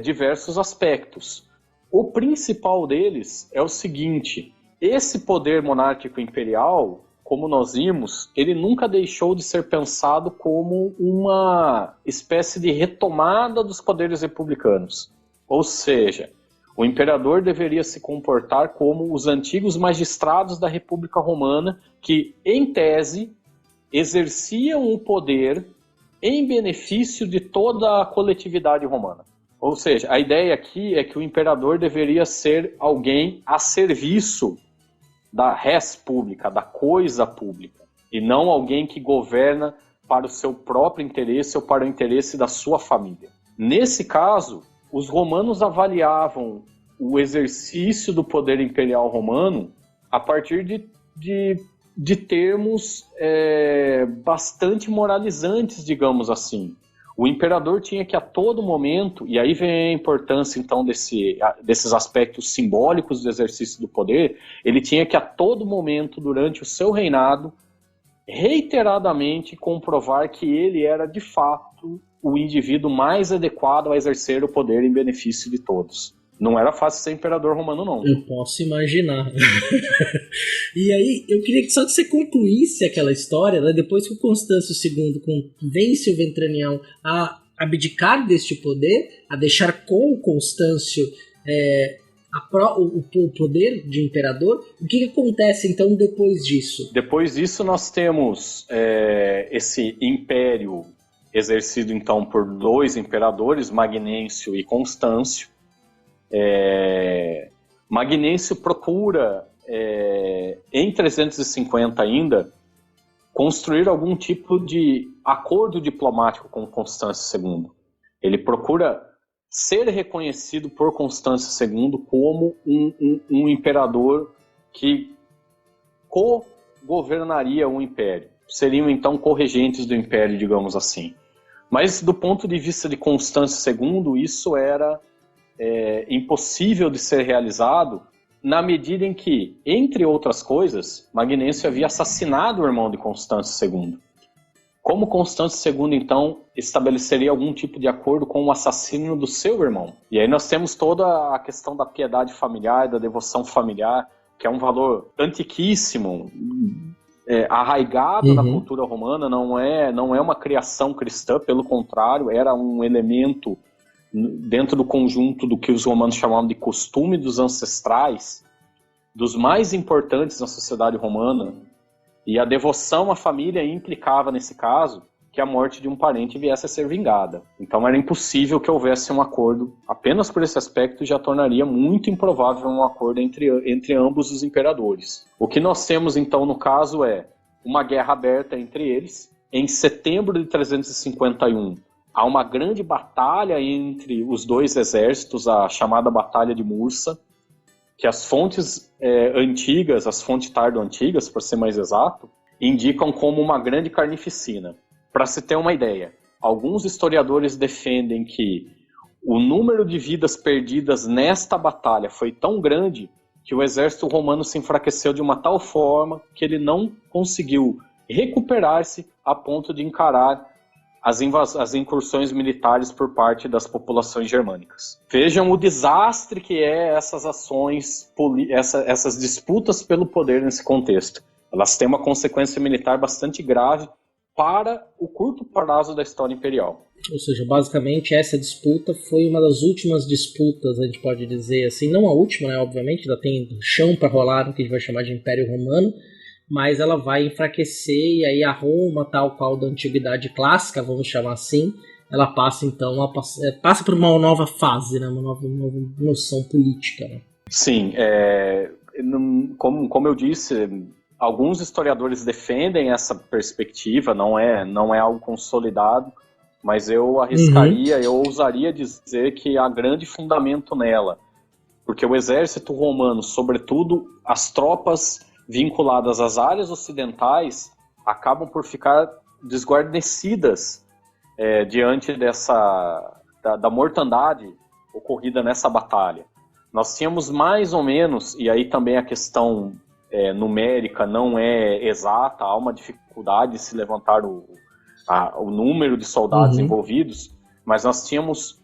Speaker 3: diversos aspectos. O principal deles é o seguinte: esse poder monárquico imperial, como nós vimos, ele nunca deixou de ser pensado como uma espécie de retomada dos poderes republicanos. Ou seja, o imperador deveria se comportar como os antigos magistrados da República Romana que, em tese, exerciam o poder em benefício de toda a coletividade romana. Ou seja, a ideia aqui é que o imperador deveria ser alguém a serviço da res pública, da coisa pública, e não alguém que governa para o seu próprio interesse ou para o interesse da sua família. Nesse caso, os romanos avaliavam o exercício do poder imperial romano a partir de termos bastante moralizantes, digamos assim. O imperador tinha que a todo momento, e aí vem a importância então desses aspectos simbólicos do exercício do poder, ele tinha que a todo momento, durante o seu reinado, reiteradamente comprovar que ele era de fato o indivíduo mais adequado a exercer o poder em benefício de todos. Não era fácil ser imperador romano, não.
Speaker 1: Eu posso imaginar. E aí, eu queria que só que você concluísse aquela história, né, depois que o Constâncio II convence o Ventranião a abdicar deste poder, a deixar com o Constâncio o poder de imperador. O que acontece, então, depois disso?
Speaker 3: Depois disso, nós temos esse império exercido, então, por dois imperadores, Magnêncio e Constâncio. Magnêncio procura, em 350 ainda, construir algum tipo de acordo diplomático com Constâncio II. Ele procura ser reconhecido por Constâncio II como um imperador que co-governaria o império. Seriam, então, corregentes do império, digamos assim. Mas, do ponto de vista de Constâncio II, isso era impossível de ser realizado, na medida em que, entre outras coisas, Magnêncio havia assassinado o irmão de Constâncio II. Como Constâncio II, então, estabeleceria algum tipo de acordo com o assassino do seu irmão? E aí nós temos toda a questão da piedade familiar, da devoção familiar, que é um valor antiquíssimo, arraigado na cultura romana, não é uma criação cristã, pelo contrário, era um elemento dentro do conjunto do que os romanos chamavam de costume dos ancestrais, dos mais importantes na sociedade romana, e a devoção à família implicava, nesse caso, que a morte de um parente viesse a ser vingada. Então era impossível que houvesse um acordo, apenas por esse aspecto já tornaria muito improvável um acordo entre ambos os imperadores. O que nós temos então no caso é uma guerra aberta entre eles. Em setembro de 351, há uma grande batalha entre os dois exércitos, a chamada Batalha de Mursa, que as fontes antigas, as fontes tardo-antigas, por ser mais exato, indicam como uma grande carnificina. Para se ter uma ideia, alguns historiadores defendem que o número de vidas perdidas nesta batalha foi tão grande que o exército romano se enfraqueceu de uma tal forma que ele não conseguiu recuperar-se a ponto de encarar as incursões militares por parte das populações germânicas. Vejam o desastre que é essas ações, essas disputas pelo poder nesse contexto. Elas têm uma consequência militar bastante grave para o curto prazo da história imperial.
Speaker 1: Ou seja, basicamente essa disputa foi uma das últimas disputas, a gente pode dizer assim, não a última, né, obviamente, ainda tem chão para rolar no que a gente vai chamar de Império Romano, mas ela vai enfraquecer, e aí a Roma, tal qual da Antiguidade Clássica, vamos chamar assim, ela passa então passa por uma nova fase, né? Uma nova noção política. Né?
Speaker 3: Sim, como eu disse, alguns historiadores defendem essa perspectiva, não é algo consolidado, mas eu arriscaria, eu ousaria dizer que há grande fundamento nela, porque o exército romano, sobretudo as tropas vinculadas às áreas ocidentais, acabam por ficar desguarnecidas diante da mortandade ocorrida nessa batalha. Nós tínhamos mais ou menos, e aí também a questão numérica não é exata, há uma dificuldade de se levantar o número de soldados envolvidos, mas nós tínhamos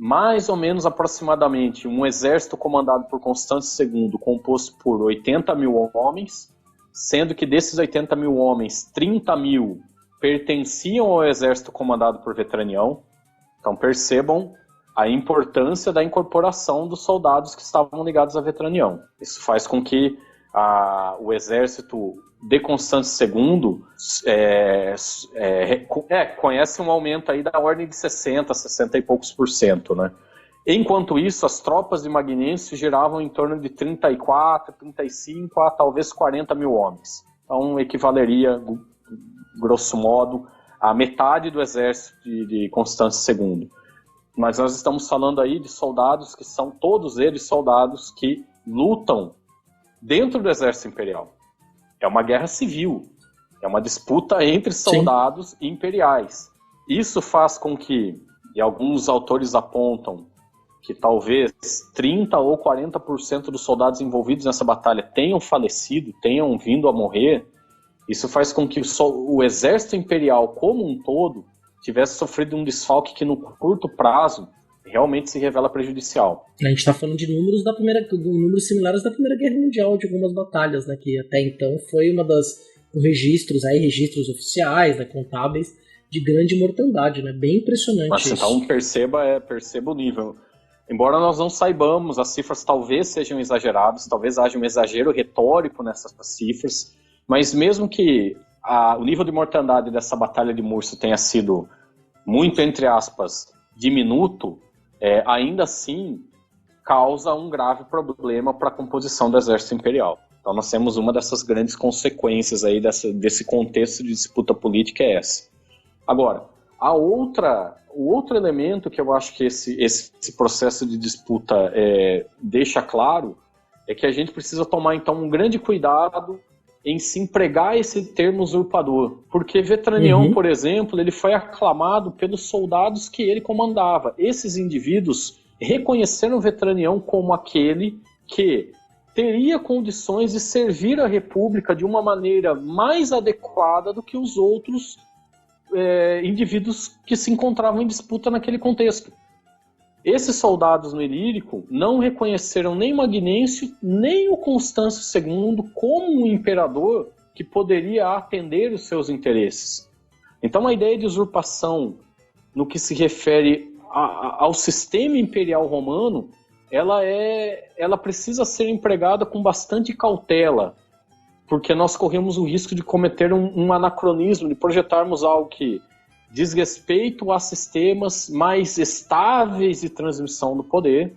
Speaker 3: mais ou menos aproximadamente um exército comandado por Constâncio II, composto por 80 mil homens, sendo que desses 80 mil homens, 30 mil pertenciam ao exército comandado por Vetranião. Então percebam a importância da incorporação dos soldados que estavam ligados a Vetranião. Isso faz com que o exército de Constâncio II conhece um aumento aí da ordem de 60 e poucos por cento, né? Enquanto isso, as tropas de Magnêncio giravam em torno de 34, 35 a talvez 40 mil homens. Então equivaleria, grosso modo, a metade do exército de Constâncio II. Mas nós estamos falando aí de soldados que são todos eles soldados que lutam dentro do exército imperial. É uma guerra civil, é uma disputa entre soldados imperiais. Isso faz com que, e alguns autores apontam, que talvez 30 ou 40% dos soldados envolvidos nessa batalha tenham falecido, tenham vindo a morrer. Isso faz com que o exército imperial como um todo tivesse sofrido um desfalque que no curto prazo realmente se revela prejudicial.
Speaker 1: A gente está falando de números números similares da Primeira Guerra Mundial, de algumas batalhas, né, que até então foi uma das registros oficiais, né, contábeis, de grande mortandade, né, bem impressionante.
Speaker 3: Mas
Speaker 1: isso.
Speaker 3: Então perceba o nível. Embora nós não saibamos, as cifras talvez sejam exageradas, talvez haja um exagero retórico nessas cifras, mas mesmo que o nível de mortandade dessa batalha de Mursa tenha sido muito, entre aspas, diminuto, ainda assim causa um grave problema para a composição do exército imperial. Então nós temos uma dessas grandes consequências aí desse contexto de disputa política é essa. Agora, o outro elemento que eu acho que esse processo de disputa deixa claro é que a gente precisa tomar então um grande cuidado em se empregar esse termo usurpador, porque Vetranião, por exemplo, ele foi aclamado pelos soldados que ele comandava. Esses indivíduos reconheceram Vetranião como aquele que teria condições de servir a República de uma maneira mais adequada do que os outros indivíduos que se encontravam em disputa naquele contexto. Esses soldados no Ilírico não reconheceram nem Magnêncio, nem o Constâncio II como um imperador que poderia atender os seus interesses. Então a ideia de usurpação, no que se refere ao sistema imperial romano, ela precisa ser empregada com bastante cautela, porque nós corremos o risco de cometer um anacronismo, de projetarmos algo que diz respeito a sistemas mais estáveis de transmissão do poder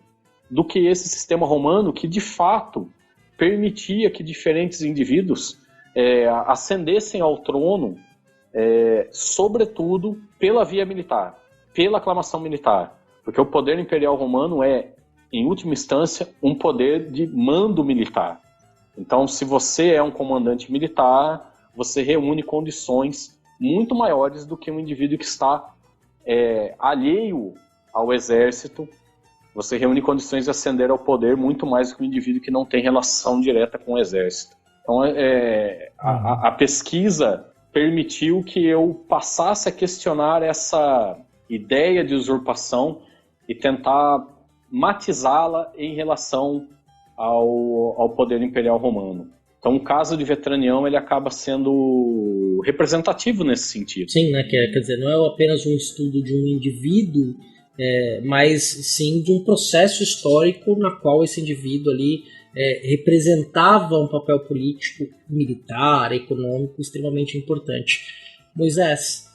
Speaker 3: do que esse sistema romano que, de fato, permitia que diferentes indivíduos ascendessem ao trono, sobretudo pela via militar, pela aclamação militar. Porque o poder imperial romano em última instância, um poder de mando militar. Então, se você é um comandante militar, você reúne condições muito maiores do que um indivíduo que está alheio ao exército. Você reúne condições de ascender ao poder muito mais do que um indivíduo que não tem relação direta com o exército. Então, a pesquisa permitiu que eu passasse a questionar essa ideia de usurpação e tentar matizá-la em relação ao poder imperial romano. Então, o caso de Vetranião ele acaba sendo representativo nesse sentido.
Speaker 1: Sim, né? Quer dizer, não é apenas um estudo de um indivíduo, mas sim de um processo histórico na qual esse indivíduo ali representava um papel político, militar, econômico extremamente importante. Moisés,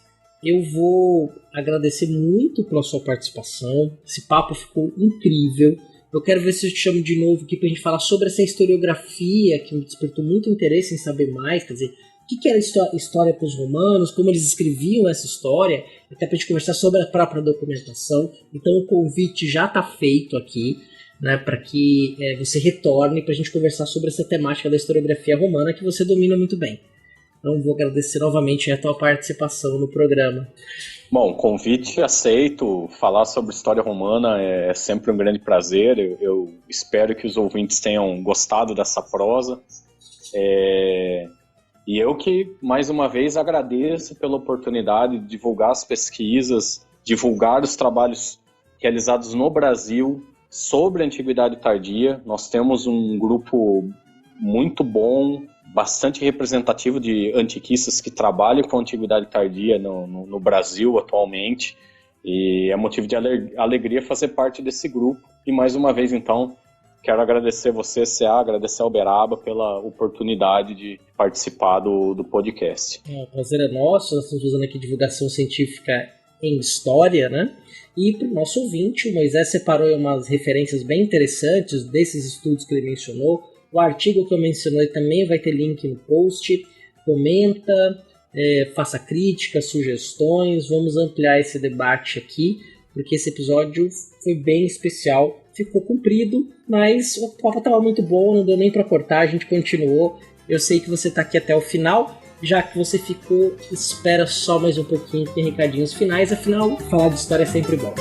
Speaker 1: eu vou agradecer muito pela sua participação. Esse papo ficou incrível. Eu quero ver se eu te chamo de novo aqui para a gente falar sobre essa historiografia que me despertou muito interesse em saber mais, quer dizer, o que era história para os romanos, como eles escreviam essa história, até para a gente conversar sobre a própria documentação. Então o convite já está feito aqui, né, para que você retorne para a gente conversar sobre essa temática da historiografia romana que você domina muito bem. Então vou agradecer novamente a tua participação no programa.
Speaker 3: Bom, convite aceito. Falar sobre história romana é sempre um grande prazer. Eu espero que os ouvintes tenham gostado dessa prosa. E eu que, mais uma vez, agradeço pela oportunidade de divulgar as pesquisas, divulgar os trabalhos realizados no Brasil sobre a Antiguidade Tardia. Nós temos um grupo muito bom, bastante representativo de antiquistas que trabalham com a Antiguidade Tardia no Brasil atualmente, e é motivo de alegria fazer parte desse grupo. E mais uma vez, então, quero agradecer você, CA, agradecer ao Beraba pela oportunidade de participar do podcast.
Speaker 1: O prazer é nosso, nós estamos fazendo aqui divulgação científica em história, né? E para o nosso ouvinte, o Moisés separou umas referências bem interessantes desses estudos que ele mencionou. O artigo que eu mencionei também vai ter link no post. Comenta, faça críticas, sugestões. Vamos ampliar esse debate aqui, porque esse episódio foi bem especial. Ficou comprido, mas o papo estava muito bom, não deu nem para cortar, a gente continuou. Eu sei que você está aqui até o final. Já que você ficou, espera só mais um pouquinho, tem recadinhos finais. Afinal, falar de história é sempre bom.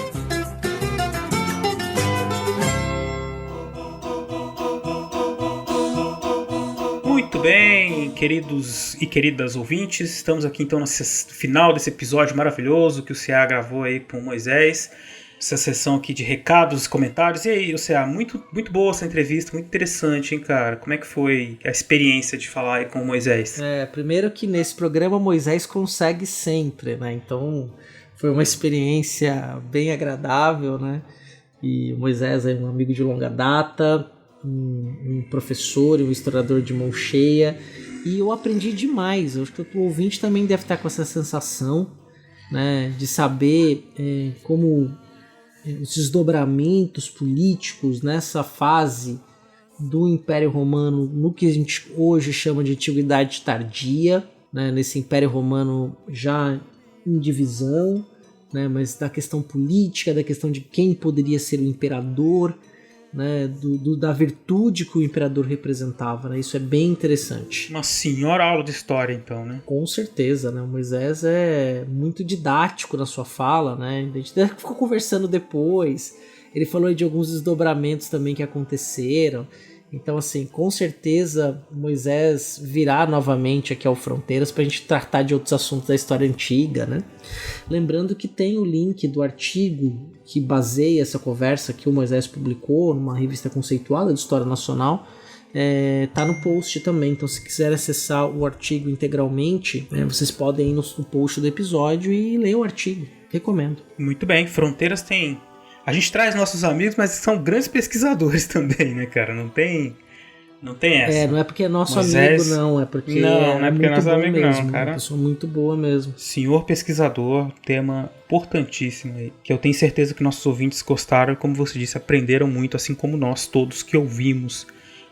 Speaker 2: Muito bem, queridos e queridas ouvintes, estamos aqui então no final desse episódio maravilhoso que o CA gravou aí com o Moisés. Essa sessão aqui de recados e comentários. E aí, CA, muito boa essa entrevista, muito interessante, hein, cara? Como é que foi a experiência de falar aí com o Moisés?
Speaker 1: Primeiro que nesse programa Moisés consegue sempre, né? Então foi uma experiência bem agradável, né? E o Moisés é um amigo de longa data, um professor e um historiador de mão cheia. E eu aprendi demais. Eu acho que o ouvinte também deve estar com essa sensação, né? De saber como os desdobramentos políticos nessa fase do Império Romano, no que a gente hoje chama de Antiguidade Tardia, né, nesse Império Romano já em divisão, né, mas da questão política, da questão de quem poderia ser o imperador, né, da virtude que o imperador representava, né, isso é bem interessante.
Speaker 2: Uma senhora aula de história, então, né?
Speaker 1: Com certeza, né? O Moisés é muito didático na sua fala, né? A gente ficou conversando depois, ele falou de alguns desdobramentos também que aconteceram. Então, assim, com certeza Moisés virá novamente aqui ao Fronteiras para a gente tratar de outros assuntos da história antiga, né? Lembrando que tem o link do artigo que baseia essa conversa que o Moisés publicou numa revista conceituada de História Nacional, tá no post também. Então, se quiser acessar o artigo integralmente, vocês podem ir no post do episódio e ler o artigo. Recomendo.
Speaker 2: Muito bem, Fronteiras tem... A gente traz nossos amigos, mas são grandes pesquisadores também, né, cara? Não tem essa.
Speaker 1: Não é porque é nosso
Speaker 2: Moisés...
Speaker 1: amigo, não. É porque
Speaker 2: não é porque é nosso amigo,
Speaker 1: mesmo,
Speaker 2: não, cara.
Speaker 1: Uma pessoa muito boa mesmo.
Speaker 2: Senhor pesquisador, tema importantíssimo aí, que eu tenho certeza que nossos ouvintes gostaram e, como você disse, aprenderam muito, assim como nós todos que ouvimos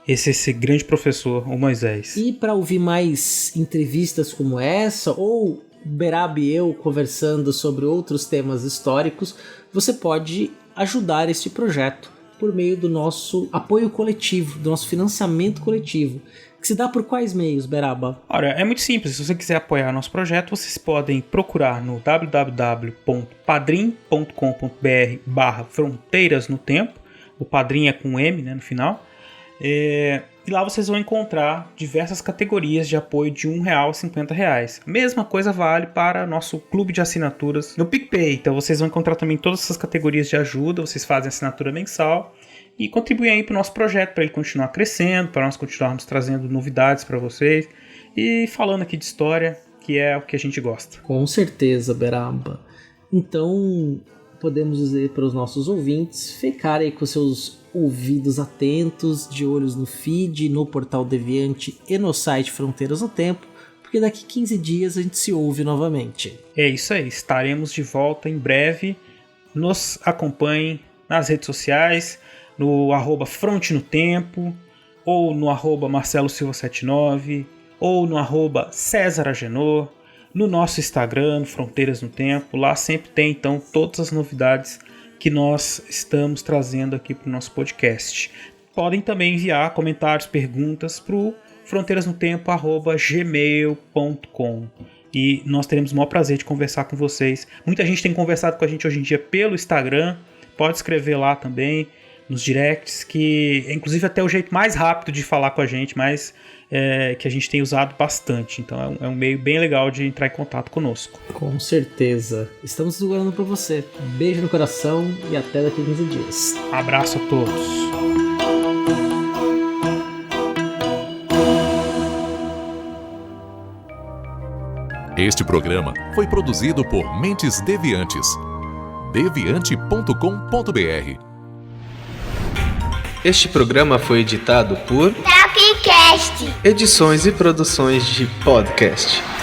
Speaker 2: esse grande professor, o Moisés.
Speaker 1: E para ouvir mais entrevistas como essa, ou Beraba e eu conversando sobre outros temas históricos, você pode ajudar este projeto por meio do nosso apoio coletivo, do nosso financiamento coletivo, que se dá por quais meios, Beraba?
Speaker 2: Olha, é muito simples. Se você quiser apoiar nosso projeto, vocês podem procurar no www.padrim.com.br/fronteiras no tempo. O Padrim é com M, né, no final. E lá vocês vão encontrar diversas categorias de apoio de R$1 a R$50. Mesma coisa vale para nosso clube de assinaturas no PicPay. Então vocês vão encontrar também todas essas categorias de ajuda. Vocês fazem assinatura mensal e contribuem aí para o nosso projeto, para ele continuar crescendo, para nós continuarmos trazendo novidades para vocês e falando aqui de história, que é o que a gente gosta.
Speaker 1: Com certeza, Beraba. Então podemos dizer para os nossos ouvintes ficarem com seus ouvidos atentos, de olhos no feed, no Portal Deviante e no site Fronteiras no Tempo, porque daqui 15 dias a gente se ouve novamente.
Speaker 2: É isso aí, estaremos de volta em breve. Nos acompanhem nas redes sociais, no @frontenotempo, ou no @marcelosilva79, ou no @CésarAgenor, no nosso Instagram, Fronteiras no Tempo. Lá sempre tem então todas as novidades que nós estamos trazendo aqui para o nosso podcast. Podem também enviar comentários, perguntas para o fronteirasnotempo@gmail.com e nós teremos o maior prazer de conversar com vocês. Muita gente tem conversado com a gente hoje em dia pelo Instagram, pode escrever lá também nos directs, que é inclusive até o jeito mais rápido de falar com a gente, mais que a gente tem usado bastante. Então é um meio bem legal de entrar em contato conosco.
Speaker 1: Com certeza. Estamos segurando para você. Beijo no coração e até daqui a 15 dias.
Speaker 2: Abraço a todos.
Speaker 4: Este programa foi produzido por Mentes Deviantes. deviante.com.br.
Speaker 5: Este programa foi editado por
Speaker 6: Tapcast.
Speaker 5: Edições e Produções de Podcast.